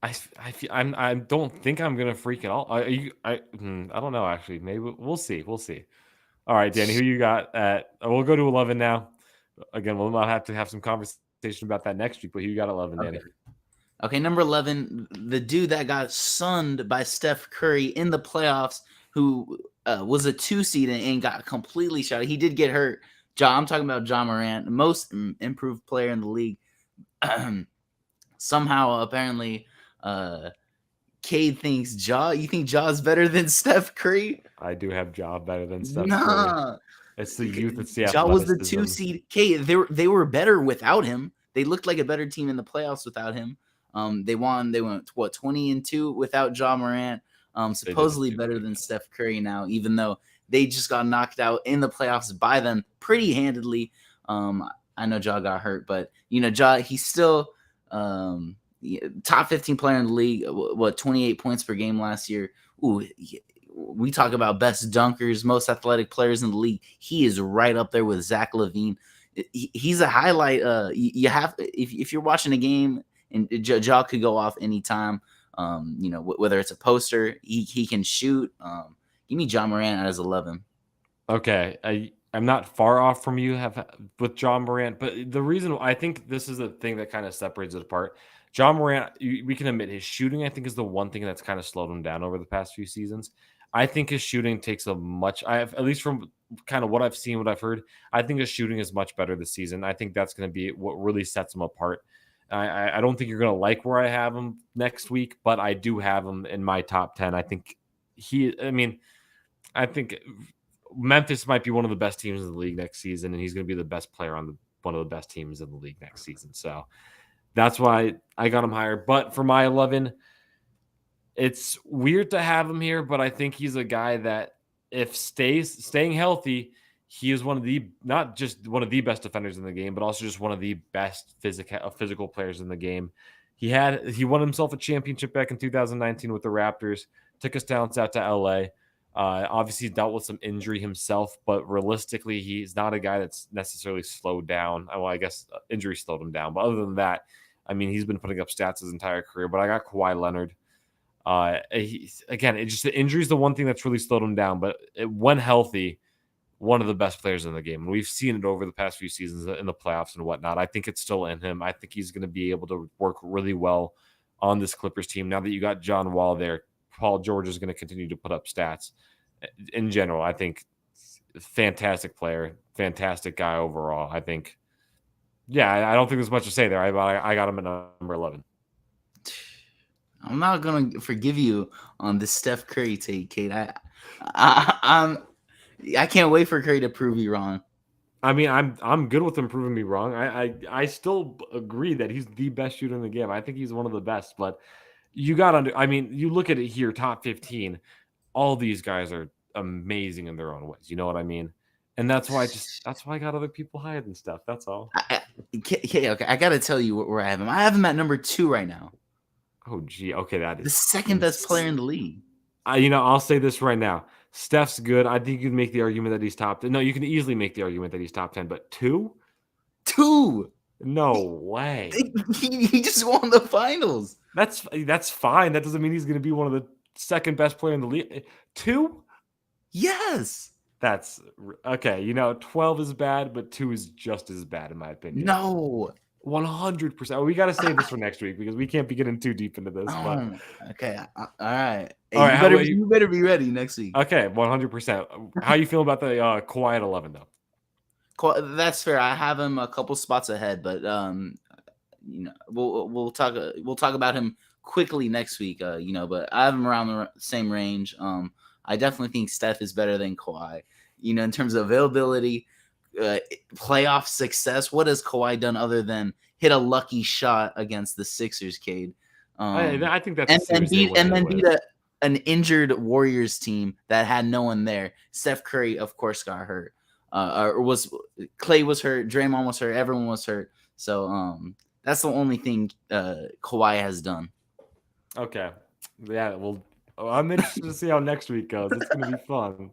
I don't think I'm gonna freak at all. I don't know actually. Maybe we'll see. All right, Danny, who you got at? We'll go to 11 now. Again, we'll not have to have some conversation about that next week. But who you got at 11, Danny? Okay, number 11, the dude that got sunned by Steph Curry in the playoffs, who was a 2 seed and got completely shot. He did get hurt. I'm talking about Ja Morant, most improved player in the league. Somehow, apparently, Kade thinks Ja. You think Ja's better than Steph Curry? I do have Ja better than Steph Curry. It's the youth. It's the athleticism. Ja was the 2 seed. Kade, they were better without him. They looked like a better team in the playoffs without him. They went 20-2 without Ja Morant. Supposedly better than Steph Curry now, even though they just got knocked out in the playoffs by them pretty handedly. I know Ja got hurt, but Ja, he's still top 15 player in the league. 28 points per game last year. Ooh, we talk about best dunkers, most athletic players in the league. He is right up there with Zach LaVine. He's a highlight. You have if you're watching a game and Ja could go off anytime. Whether it's a poster, he can shoot. Give me Ja Morant as 11. Okay, I'm not far off from you with Ja Morant, but the reason I think this is the thing that kind of separates it apart. Ja Morant, we can admit his shooting, I think, is the one thing that's kind of slowed him down over the past few seasons. I think his shooting takes at least from kind of what I've seen, what I've heard, I think his shooting is much better this season. I think that's going to be what really sets him apart. I don't think you're going to like where I have him next week, but I do have him in my top 10. I think Memphis might be one of the best teams in the league next season, and he's going to be the best player on one of the best teams in the league next season. So that's why I got him higher. But for my 11, it's weird to have him here, but I think he's a guy that if staying healthy, he is not just one of the best defenders in the game, but also just one of the best physical players in the game. He won himself a championship back in 2019 with the Raptors, took his talents out to LA. Obviously dealt with some injury himself, but realistically, he's not a guy that's necessarily slowed down. Well, I guess injury slowed him down, but other than that, I mean, he's been putting up stats his entire career. But I got Kawhi Leonard. Again, it just the injury is the one thing that's really slowed him down. But when healthy, one of the best players in the game. And we've seen it over the past few seasons in the playoffs and whatnot. I think it's still in him. I think he's going to be able to work really well on this Clippers team. Now that you got John Wall there, Paul George is going to continue to put up stats. In general, I think fantastic player, fantastic guy overall. I think, yeah, I don't think there's much to say there. I got him at number 11. I'm not gonna forgive you on this Steph Curry take, Kate. I can't wait for Curry to prove you wrong. I mean, I'm good with him proving me wrong. I still agree that he's the best shooter in the game. I think he's one of the best. But you got I mean, you look at it here, top 15. All these guys are amazing in their own ways. You know what I mean? And that's why I got other people higher than stuff. That's all. Okay, I gotta tell you where I have him. I have him at number 2 right now. Oh, gee. Okay, that is the second best player in the league. I'll say this right now. Steph's good. I think you can make the argument that he's top 10. No, you can easily make the argument that he's top 10, but 2? 2? No way. He just won the finals. That's fine. That doesn't mean he's going to be one of the second best player in the league. 2? Yes. That's okay. 12 is bad, but 2 is just as bad in my opinion. No. 100%. We got to save this for next week because we can't be getting too deep into this. Oh, okay. All right. Hey, all right. You better be ready next week. Okay, 100%. How you feel about the Kawhi at 11 though? That's fair. I have him a couple spots ahead, but we'll talk about him quickly next week. But I have him around the same range. I definitely think Steph is better than Kawhi. In terms of availability. Playoff success. What has Kawhi done other than hit a lucky shot against the Sixers, Cade? I think that's and beat an injured Warriors team that had no one there. Steph Curry, of course, got hurt. Clay was hurt, Draymond was hurt, everyone was hurt. So that's the only thing Kawhi has done. Okay, yeah. Well, I'm interested to see how next week goes. It's gonna be fun.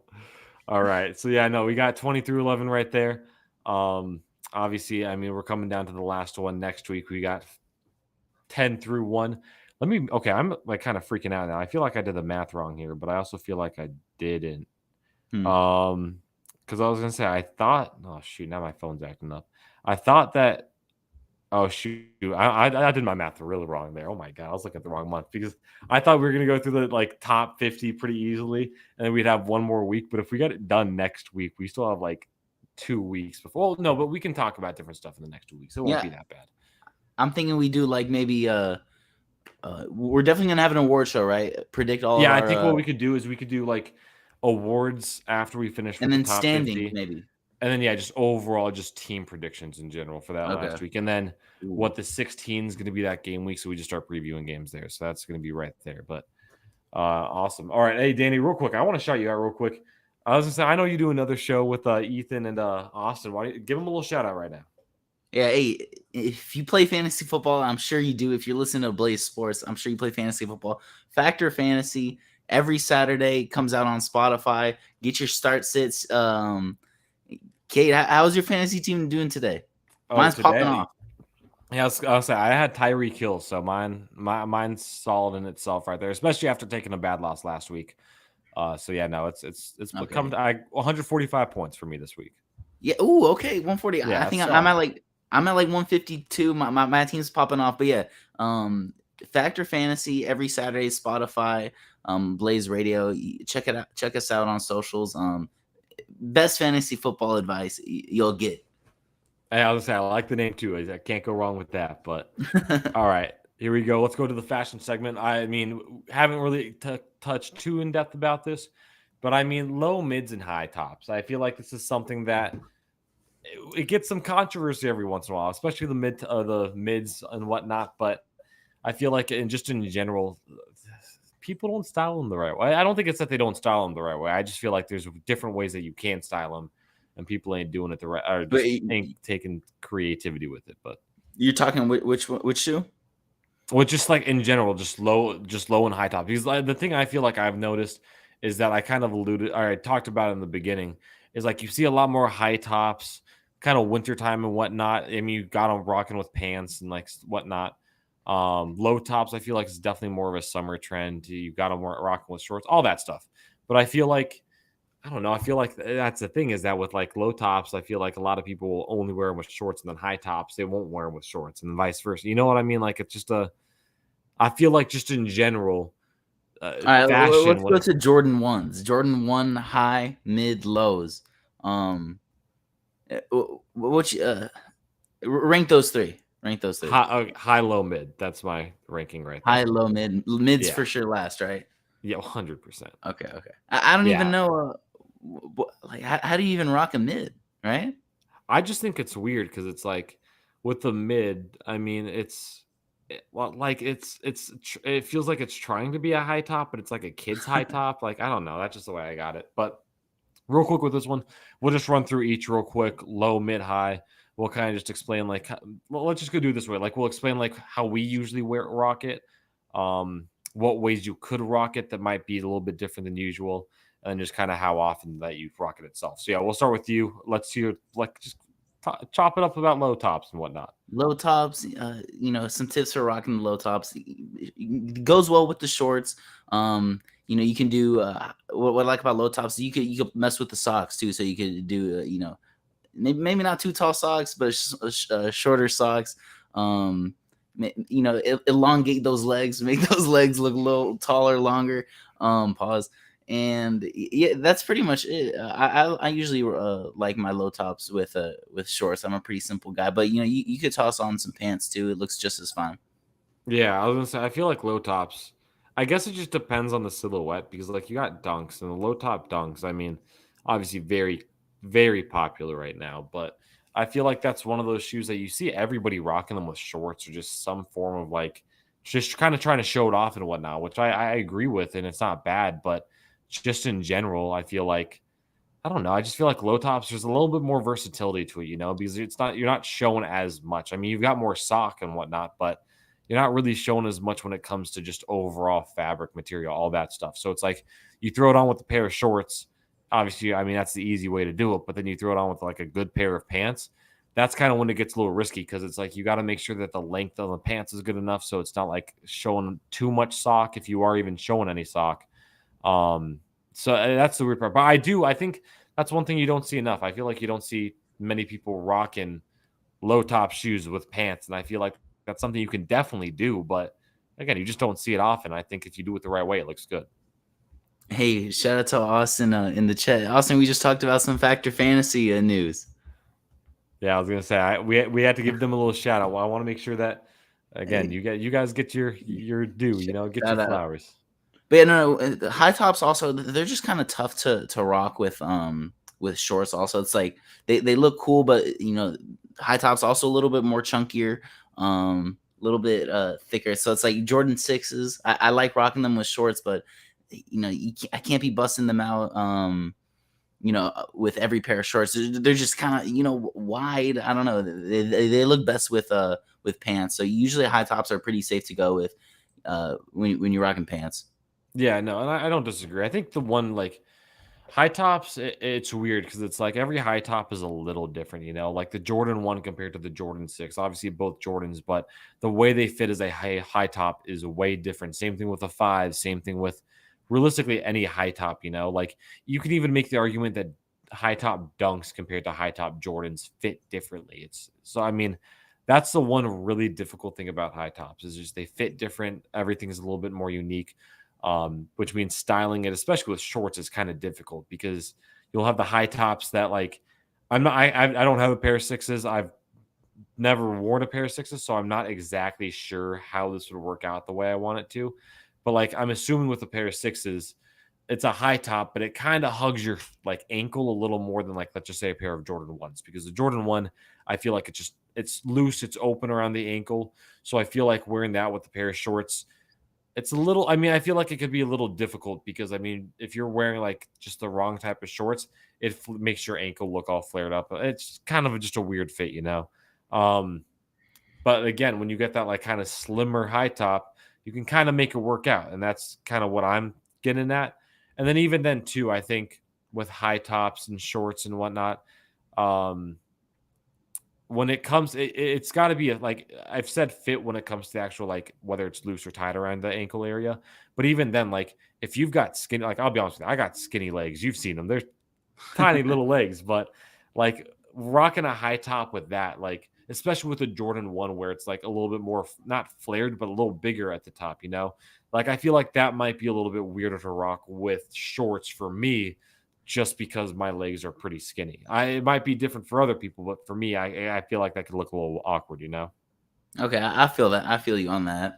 All right. So, yeah, no, we got 20 through 11 right there. Obviously, I mean, we're coming down to the last one next week. We got 10 through 1. I'm like kind of freaking out now. I feel like I did the math wrong here, but I also feel like I didn't. Because I was going to say, I thought, oh, shoot, now my phone's acting up. I thought that, oh, shoot, I did my math really wrong there. Oh, my God, I was looking at the wrong month because I thought we were going to go through the top 50 pretty easily, and then we'd have one more week. But if we got it done next week, we still have 2 weeks before. Well, no, but we can talk about different stuff in the next 2 weeks. It won't be that bad. I'm thinking we do maybe we're definitely going to have an award show, right? Predict all I think what we could do is we could do awards after we finish and then the top standing 50. maybe. And then, just overall, just team predictions in general for that last week. And then what the 16 is going to be that game week. So we just start previewing games there. So that's going to be right there. But awesome. All right. Hey, Danny, real quick. I want to shout you out real quick. I was going to say, I know you do another show with Ethan and Austin. Why don't you give them a little shout out right now? Yeah. Hey, if you play fantasy football, I'm sure you do. If you're listening to Blaze Sports, I'm sure you play fantasy football. Factor Fantasy every Saturday comes out on Spotify. Get your start sits. Kate, how's your fantasy team doing today? Mine's popping off. Yeah, I'll say I had Tyreek Hill, so mine's solid in itself right there, especially after taking a bad loss last week. So yeah, no, it's okay. Come to 145 points for me this week. Yeah. Ooh, okay, 140. Yeah, I think I'm at 152. My team's popping off, but yeah. Factor Fantasy every Saturday, Spotify, Blaze Radio. Check it out. Check us out on socials. Best fantasy football advice you'll get. Hey, I was gonna say I like the name too. I can't go wrong with that. But all right, here we go. Let's go to the fashion segment. I mean, haven't really touched too in depth about this, but I mean, low mids and high tops. I feel like this is something that it gets some controversy every once in a while, especially the mids and whatnot. But I feel like, in general, people don't style them the right way. I don't think it's that they don't style them the right way. I just feel like there's different ways that you can style them, and people ain't doing it the right, or just ain't taking creativity with it. But you're talking which shoe? Well, just in general, just low and high top. Because the thing I feel like I've noticed is that I kind of I talked about it in the beginning, is you see a lot more high tops, kind of wintertime and whatnot. I mean, you got them rocking with pants and whatnot. Low tops, I feel like it's definitely more of a summer trend. You got them rocking with shorts, all that stuff. But I feel like I don't know. I feel like that's the thing is that with like low tops, I feel like a lot of people will only wear them with shorts, and then high tops they won't wear them with shorts, and vice versa. You know what I mean? Like it's just a. I feel like just in general, All right, fashion let's when go it to Jordan ones. Jordan one high, mid, lows. What rank those three? Rank those three. high, low, mid. That's my ranking right High, there. low, mid. Mids Yeah, for sure last, right? yeah, 100%. Okay, okay. I don't even Yeah, know. Like, how do you even rock a mid, right? I just think it's weird because it's like with the mid. I mean, well, like it feels like it's trying to be a high top, but it's like a kid's high top. Like I don't know. That's just the way I got it. But real quick with this one, we'll just run through each real quick, low, mid, high. We'll kind of just explain like, well, let's just go do it this way. Like we'll explain like how we usually rock it, what ways you could rock it that might be a little bit different than usual, and just kind of how often that you rock it itself. So yeah, we'll start with you. Let's hear like just chop it up about low tops and whatnot. Low tops, some tips for rocking the low tops. It goes well with the shorts. You can do what I like about low tops. You could mess with the socks too. So you could do maybe not too tall socks, but shorter socks. Elongate those legs, make those legs look a little taller, longer. Pause. And yeah, that's pretty much it. I usually like my low tops with shorts. I'm a pretty simple guy, but you could toss on some pants too. It looks just as fine. Yeah, I was gonna say I feel like low tops. I guess it just depends on the silhouette because like you got dunks and the low top dunks. I mean, obviously very, very popular right now, but I feel like that's one of those shoes that you see everybody rocking them with shorts or just some form of like just kind of trying to show it off and whatnot, which I agree with and it's not bad, but just in general, I feel like I don't know. I just feel like low tops, there's a little bit more versatility to it, because you're not showing as much. I mean, you've got more sock and whatnot, but you're not really showing as much when it comes to just overall fabric material, all that stuff. So it's like you throw it on with a pair of shorts. Obviously, I mean, that's the easy way to do it, but then you throw it on with like a good pair of pants. That's kind of when it gets a little risky because it's like you got to make sure that the length of the pants is good enough so it's not like showing too much sock if you are even showing any sock. Um, so that's the weird part. But I think that's one thing you don't see enough. I feel like you don't see many people rocking low top shoes with pants, and I feel like that's something you can definitely do. But again, you just don't see it often. I think if you do it the right way, it looks good. Hey, shout out to Austin in the chat. Austin, we just talked about some Factor Fantasy news. Yeah, I was gonna say we had to give them a little shout out. Well, I want to make sure that again Hey, you guys get your due. Get your shout out. flowers. But yeah, no, the high tops also they're just kind of tough to rock with shorts. Also, it's like they look cool, but high tops also a little bit more chunkier, a little bit thicker. So it's like Jordan sixes. I like rocking them with shorts, but I can't be busting them out. With every pair of shorts, they're just kind of wide. I don't know. They look best with pants. So usually high tops are pretty safe to go with when you're rocking pants. Yeah, no, and I don't disagree. I think the one like high tops, it's weird because it's like every high top is a little different, like the Jordan 1 compared to the Jordan 6. Obviously, both Jordans, but the way they fit as a high top is way different. Same thing with the 5, same thing with realistically any high top, like you can even make the argument that high top dunks compared to high top Jordans fit differently. I mean, that's the one really difficult thing about high tops is just they fit different. Everything is a little bit more unique, which means styling it, especially with shorts, is kind of difficult because you'll have the high tops that like I don't have a pair of sixes. I've never worn a pair of sixes, so I'm not exactly sure how this would work out the way I want it to. But like I'm assuming with a pair of sixes, it's a high top, but it kind of hugs your like ankle a little more than like let's just say a pair of Jordan 1s because the Jordan 1, I feel like it's loose, it's open around the ankle. So I feel like wearing that with a pair of shorts, it's a little, I mean, I feel like it could be a little difficult because, I mean, if you're wearing like just the wrong type of shorts, it makes your ankle look all flared up. It's kind of just a weird fit. Um, but again, when you get that like kind of slimmer high top, you can kind of make it work out. And that's kind of what I'm getting at. And then even then, too, I think with high tops and shorts and whatnot, um, when it comes, it's got to be like I've said fit when it comes to actual like whether it's loose or tight around the ankle area. But even then, like if you've got skinny, like I'll be honest with you, I got skinny legs. You've seen them; they're tiny little legs. But like rocking a high top with that, like especially with the Jordan 1 where it's like a little bit more not flared but a little bigger at the top, like I feel like that might be a little bit weirder to rock with shorts for me just because my legs are pretty skinny. It might be different for other people, but for me, I feel like that could look a little awkward. Okay, I feel that. I feel you on that.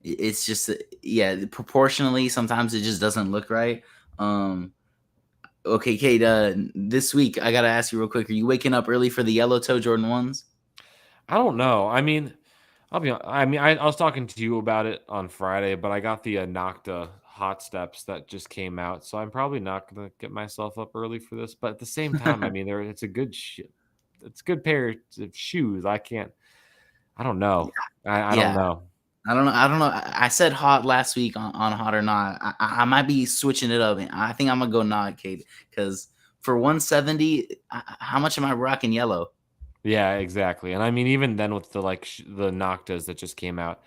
It's just yeah, proportionally sometimes it just doesn't look right. Um, okay, Kate. This week I gotta ask you real quick. Are you waking up early for the yellow toe Jordan ones? I don't know. I mean, I was talking to you about it on Friday, but I got the Nocta Hot Steps that just came out, so I'm probably not gonna get myself up early for this. But at the same time, I mean, it's a good it's a good pair of shoes. I can't. I don't know. I don't Yeah, know. I don't know. I don't know. I said hot last week on hot or not. I might be switching it up. I think I'm gonna go not, Kate, because for 170, how much am I rocking yellow? Yeah, exactly. And I mean, even then with the like the Noctas that just came out,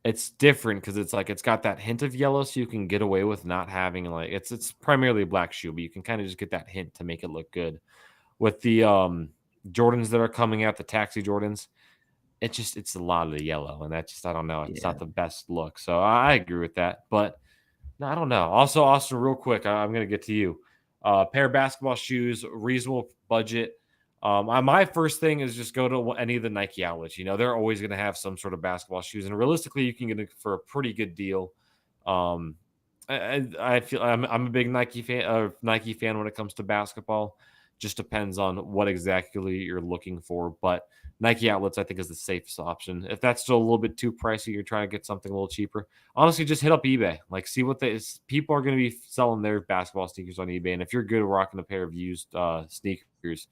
it's different because it's like it's got that hint of yellow, so you can get away with not having like it's primarily a black shoe, but you can kind of just get that hint to make it look good. With the Jordans that are coming out, the taxi Jordans, it's a lot of the yellow, and that just I don't know, it's Yeah. not the best look. So I agree with that, but no, I don't know. Also, Austin, real quick, I'm gonna get to you. Pair of basketball shoes, reasonable budget. My first thing is just go to any of the Nike outlets. They're always going to have some sort of basketball shoes, and realistically, you can get it for a pretty good deal. Um, I feel I'm a big Nike fan when it comes to basketball. Just depends on what exactly you're looking for, but Nike outlets I think is the safest option. If that's still a little bit too pricey, you're trying to get something a little cheaper. Honestly, just hit up eBay. Like, see what people are going to be selling their basketball sneakers on eBay, and if you're good at rocking a pair of used sneakers,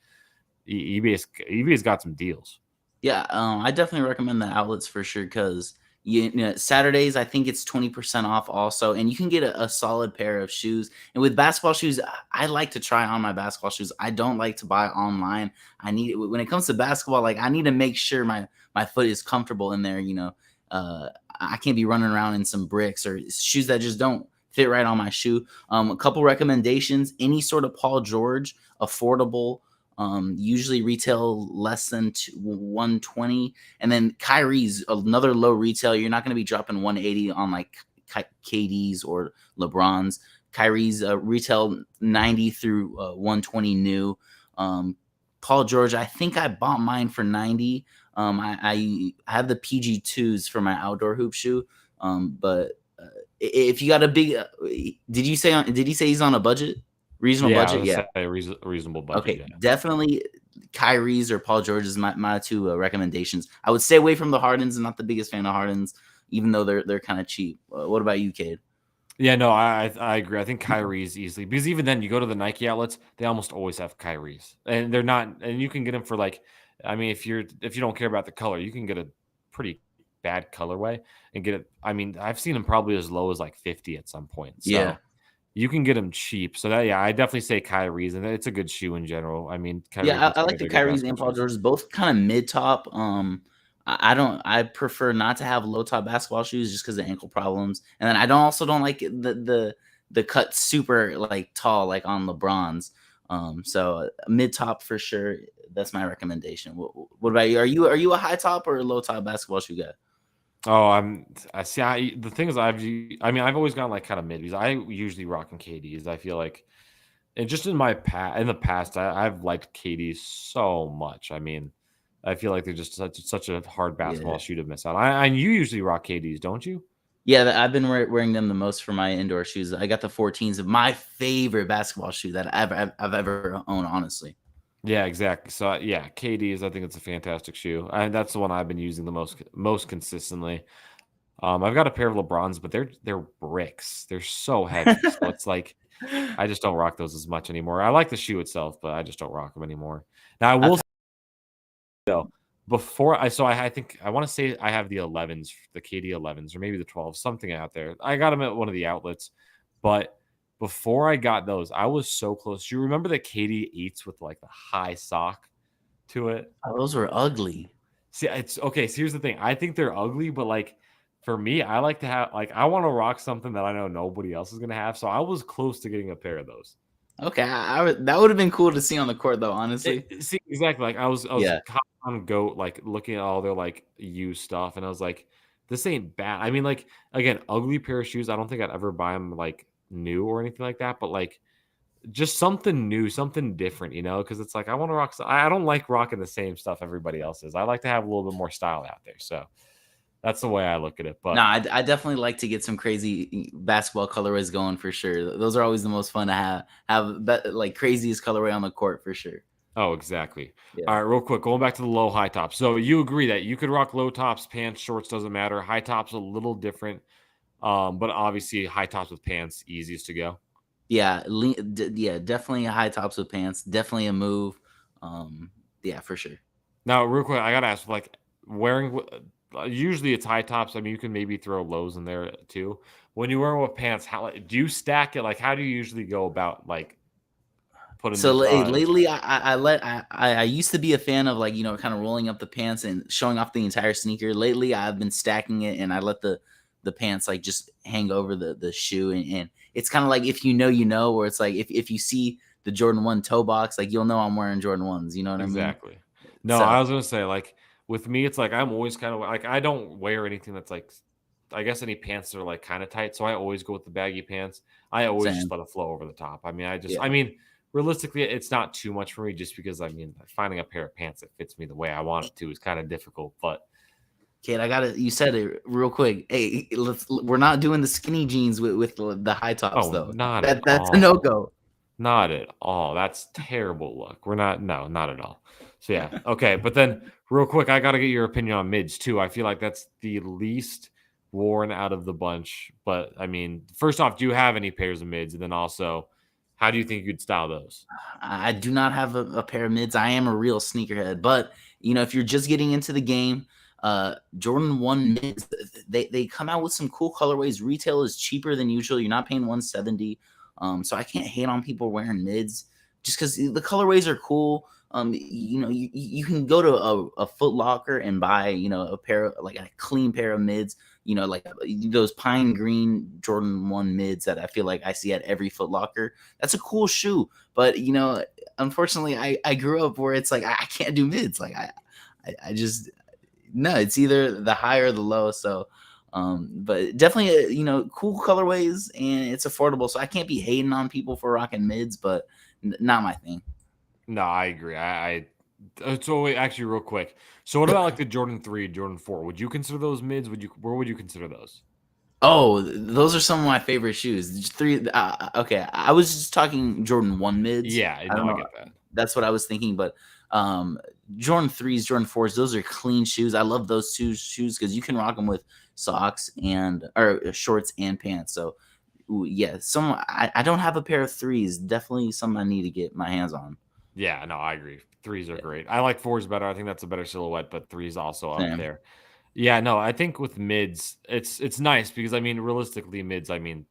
eBay's got some deals. Yeah, I definitely recommend the outlets for sure because Saturdays I think it's 20% off also, and you can get a solid pair of shoes. And with basketball shoes, I like to try on my basketball shoes. I don't like to buy online. I need when it comes to basketball, like I need to make sure my foot is comfortable in there. I can't be running around in some bricks or shoes that just don't fit right on my shoe. A couple recommendations: any sort of Paul George, affordable. Usually retail less than 120, and then Kyrie's another low retail. You're not going to be dropping 180 on like KD's or LeBron's. Kyrie's retail 90 through 120 new. Paul George, I think I bought mine for 90. I have the PG2s for my outdoor hoop shoe. But if you got a big, did you say he's on a budget? Reasonable Yeah, I budget? was Yeah. gonna say reasonable budget. Okay, Yeah. definitely Kyrie's or Paul George's my two recommendations. I would stay away from the Hardens. I'm not the biggest fan of Hardens, even though they're kind of cheap. What about you, Cade? Yeah, no, I agree. I think Kyrie's easily because even then, you go to the Nike outlets, they almost always have Kyrie's, and they're not, and you can get them for like, I mean, if you don't care about the color, you can get a pretty bad colorway and get it. I mean, I've seen them probably as low as like 50 at some point, Yeah, so you can get them cheap. So that I definitely say Kyrie's, and it's a good shoe in general. I mean, Kyrie yeah, puts I like the together good Kyrie's basketball and Paul shoes. George's, both kind of mid top. I don't. I prefer not to have low top basketball shoes just because of ankle problems, and then I don't like the cut super like tall like on LeBron's. So mid top for sure. That's my recommendation. What about you? Are you a high top or a low top basketball shoe guy? Oh, I see. The thing is, I mean, I've always gone like kind of mid because I usually rock in KDs. I feel like, and just in the past, I've liked KDs so much. I mean, I feel like they're just such a hard basketball Yeah. shoe to miss out. You usually rock KDs, don't you? Yeah, I've been wearing them the most for my indoor shoes. I got the 14s of my favorite basketball shoe that I've ever owned, honestly. Yeah, exactly. So yeah, KDs. I think it's a fantastic shoe, and that's the one I've been using the most consistently. I've got a pair of LeBrons, but they're bricks. They're so heavy, so it's like I just don't rock those as much anymore. I like the shoe itself, but I just don't rock them anymore. Now I will I've say though, I think I want to say I have the 11s, the KD 11s, or maybe the 12s, something out there. I got them at one of the outlets, but before I got those, I was so close. You remember the KD 8s with like the high sock? to it. Oh, those were ugly. See, it's okay. So here's the thing. I think they're ugly, but like for me, I like to have like I want to rock something that I know nobody else is gonna have. So I was close to getting a pair of those. Okay, that would have been cool to see on the court though. Honestly, See, exactly. Like I was yeah. on Goat, like looking at all their like used stuff, and I was like, this ain't bad. I mean, like again, ugly pair of shoes. I don't think I'd ever buy them like new or anything like that, but like just something new, something different, you know? Because it's like I want to rock. I don't like rocking the same stuff everybody else is. I like to have a little bit more style out there. So that's the way I look at it. No, But I definitely like to get some crazy basketball colorways going for sure. Those are always the most fun to like craziest colorway on the court for sure. oh, exactly. Yeah. All right, real quick, going back to the low high tops. So you agree that you could rock low tops, pants, shorts, doesn't matter. High tops a little different. But obviously high tops with pants, easiest to go. Yeah, yeah, definitely high tops with pants. Definitely a move. Yeah, for sure. Now, real quick, I gotta ask, like wearing usually it's high tops. I mean, you can maybe throw lows in there too. When you wear 'em with pants, how like, do you stack it? Like, how do you usually go about like putting So the lately, I used to be a fan of like kind of rolling up the pants and showing off the entire sneaker. Lately, I've been stacking it, and I let the pants like just hang over the shoe, and it's kind of like if you know, where it's like if you see the Jordan 1 toe box, like you'll know I'm wearing Jordan 1s. You know what I mean? exactly? No, So I was gonna say like with me, it's like I'm always kind of like I don't wear anything that's like I guess any pants that are like kind of tight. So I always go with the baggy pants. I always just same, let it flow over the top. I mean, yeah. I mean, realistically, it's not too much for me just because I mean, finding a pair of pants that fits me the way I want it to is kind of difficult. But Kid, I gotta. You said it real quick. Hey, we're not doing the skinny jeans with the high tops oh, though. not at That's a no all. go. Not at all. That's terrible look. We're not no, not at all. So yeah, okay. But then real quick, I gotta get your opinion on mids too. I feel like that's the least worn out of the bunch. But I mean, first off, do you have any pairs of mids? And then also, how do you think you'd style those? I do not have a pair of mids. I am a real sneakerhead, but if you're just getting into the game, Jordan 1 mids, they come out with some cool colorways. Retail is cheaper than usual. You're not paying 170. So I can't hate on people wearing mids just because the colorways are cool. You can go to a Foot Locker and buy, a pair of like a clean pair of mids, like those pine green Jordan 1 mids that I feel like I see at every Foot Locker. That's a cool shoe. But, unfortunately, I grew up where it's like I can't do mids. Like I just no, it's either the high or the low. So, but definitely, cool colorways and it's affordable. So I can't be hating on people for rocking mids, but not my thing. No, I agree. So wait, actually real quick. So what about like the Jordan 3, Jordan 4? Would you consider those mids? Where would you consider those? Oh, those are some of my favorite shoes. Three. Okay, I was just talking Jordan 1 mids. Yeah, I don't no, I know. get that. That's what I was thinking, but Jordan 3s, Jordan 4s, those are clean shoes. I love those two shoes because you can rock them with socks or shorts and pants. So, ooh, yeah, I don't have a pair of 3s. Definitely something I need to get my hands on. Yeah, no, I agree. Threes are Yeah, great. I like fours better. I think that's a better silhouette, but threes also up same. there. Yeah, no, I think with mids, it's nice because I mean, realistically, mids. I mean,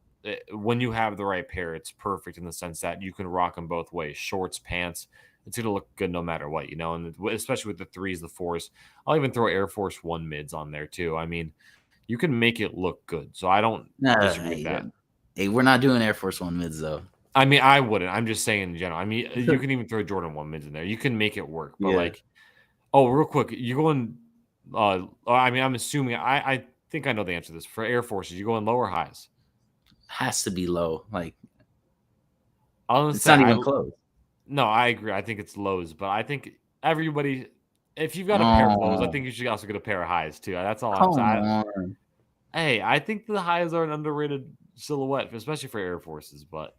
when you have the right pair, it's perfect in the sense that you can rock them both ways, shorts, pants. It's gonna look good no matter what, you know. And especially with the threes, the fours, I'll even throw Air Force One mids on there too. I mean, you can make it look good, so I don't disagree with Hey, that. hey, we're not doing Air Force One mids though. I mean, I wouldn't. I'm just saying in general. I mean, you can even throw Jordan 1 mids in there. You can make it work, but Yeah, like, oh, real quick, you going? I mean, I'm assuming. I think I know the answer to this. For Air Forces, you going low or highs? has to be low. Like I was gonna it's say not I even close. no, I agree. I think it's lows, but I think everybody, if you've got a pair of lows, I Oh, think you should also get a pair of highs too. That's all I'm come saying. on. Hey, I think the highs are an underrated silhouette, especially for Air Forces, but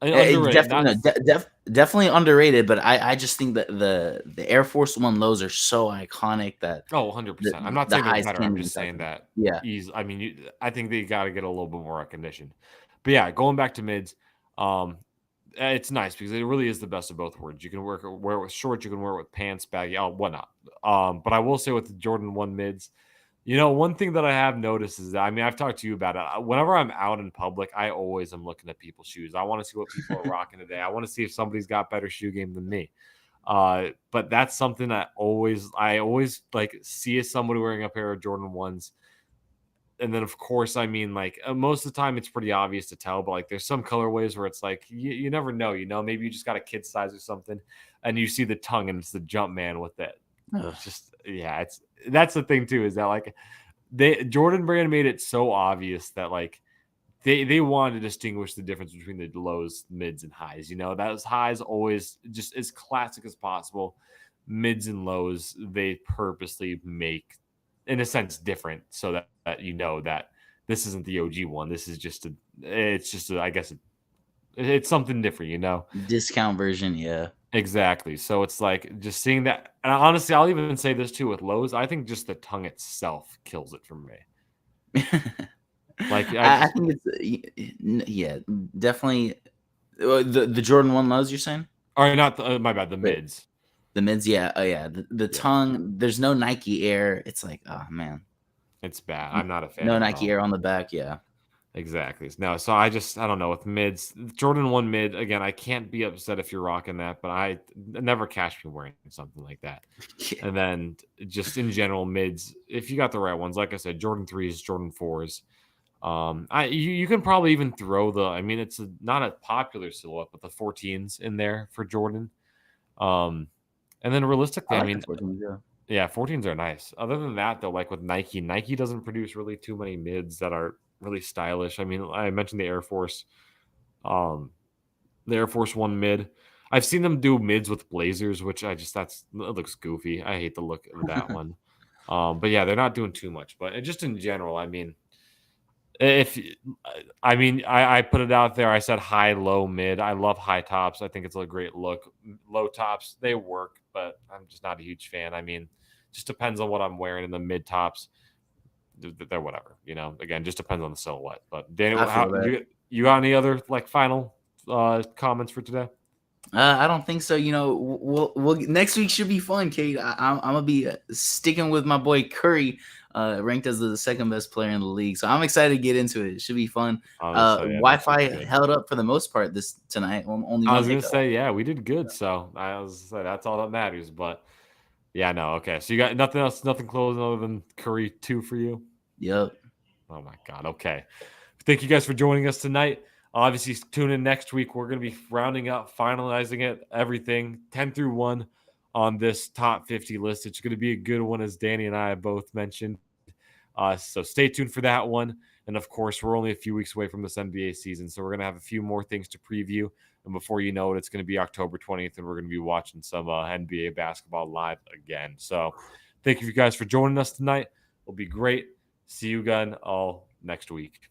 underrated. Definitely, Not no, definitely underrated. But I just think that the Air Force One lows are so iconic that oh, the 100%. I'm not the saying they're highs better. can't I'm even just touch saying them. that Yeah, I mean, I think they got to get a little bit more recognition. But yeah, going back to mids, um, it's nice because it really is the best of both worlds. You can wear it with shorts, you can wear it with pants, baggy, whatnot. But I will say with the Jordan 1 mids, one thing that I have noticed is that, I mean, I've talked to you about it. Whenever I'm out in public, I always am looking at people's shoes. I want to see what people are rocking today. I want to see if somebody's got better shoe game than me. But that's something that I always like see as somebody wearing a pair of Jordan 1s. And then, of course, I mean, like most of the time it's pretty obvious to tell, but like there's some colorways where it's like you never know, maybe you just got a kid size or something and you see the tongue and it's the jump man with it. Ugh. Just, yeah, that's the thing too, is that like Jordan Brand made it so obvious that like they want to distinguish the difference between the lows, mids, and highs. Those highs always just as classic as possible. Mids and lows, they purposely make, in a sense, different so that that this isn't the OG one. This is just I guess it's something different. Discount version, yeah. Exactly. So it's like just seeing that. And honestly, I'll even say this too with lows. I think just the tongue itself kills it for me. Like I think it's yeah, definitely the Jordan 1 lows you're saying? or not my bad, the Wait. mids. The mids, yeah. Oh yeah, the tongue, there's no Nike Air. It's like, oh man. It's bad. I'm not a fan No of it Nike at all. Air on the back, yeah. Exactly. No, so I don't know with mids. Jordan 1 mid, again, I can't be upset if you're rocking that, but I never catch me wearing something like that. Yeah. And then just in general mids, if you got the right ones, like I said, Jordan 3s, Jordan 4s. You can probably even throw it's not a popular silhouette, but the 14s in there for Jordan. And then realistically, I like the 14s, yeah. yeah, 14s are nice. Other than that, though, like with Nike doesn't produce really too many mids that are really stylish. I mean, I mentioned the Air Force, the Air Force One mid. I've seen them do mids with blazers, which it looks goofy. I hate the look of that one. But yeah, they're not doing too much. But just in general, I mean, if I put it out there. I said high, low, mid. I love high tops. I think it's a great look. Low tops, they work, but I'm just not a huge fan. I mean, just depends on what I'm wearing in the mid tops. They're whatever, Again, just depends on the silhouette. But Daniel, I feel that. you got any other like final comments for today? I don't think so. We'll next week should be fun, Kate. I'm gonna be sticking with my boy Curry, ranked as the second best player in the league. So I'm excited to get into it. It should be fun. Honestly, yeah, that should Wi-Fi be good. held up for the most part tonight. Only I one was gonna hiccup. say, yeah, we did good. So that's all that matters. But yeah, no, okay. So you got nothing else, nothing closing other than Curry 2 for you. Yep. Oh my God. Okay. Thank you guys for joining us tonight. Obviously, tune in next week. We're going to be rounding up, finalizing it, everything 10 through 1 on this top 50 list. It's going to be a good one, as Danny and I both mentioned. So stay tuned for that one. And of course, we're only a few weeks away from this NBA season. So we're going to have a few more things to preview. And before you know it, it's going to be October 20th, and we're going to be watching some NBA basketball live again. So thank you guys for joining us tonight. It'll be great. See you again all next week.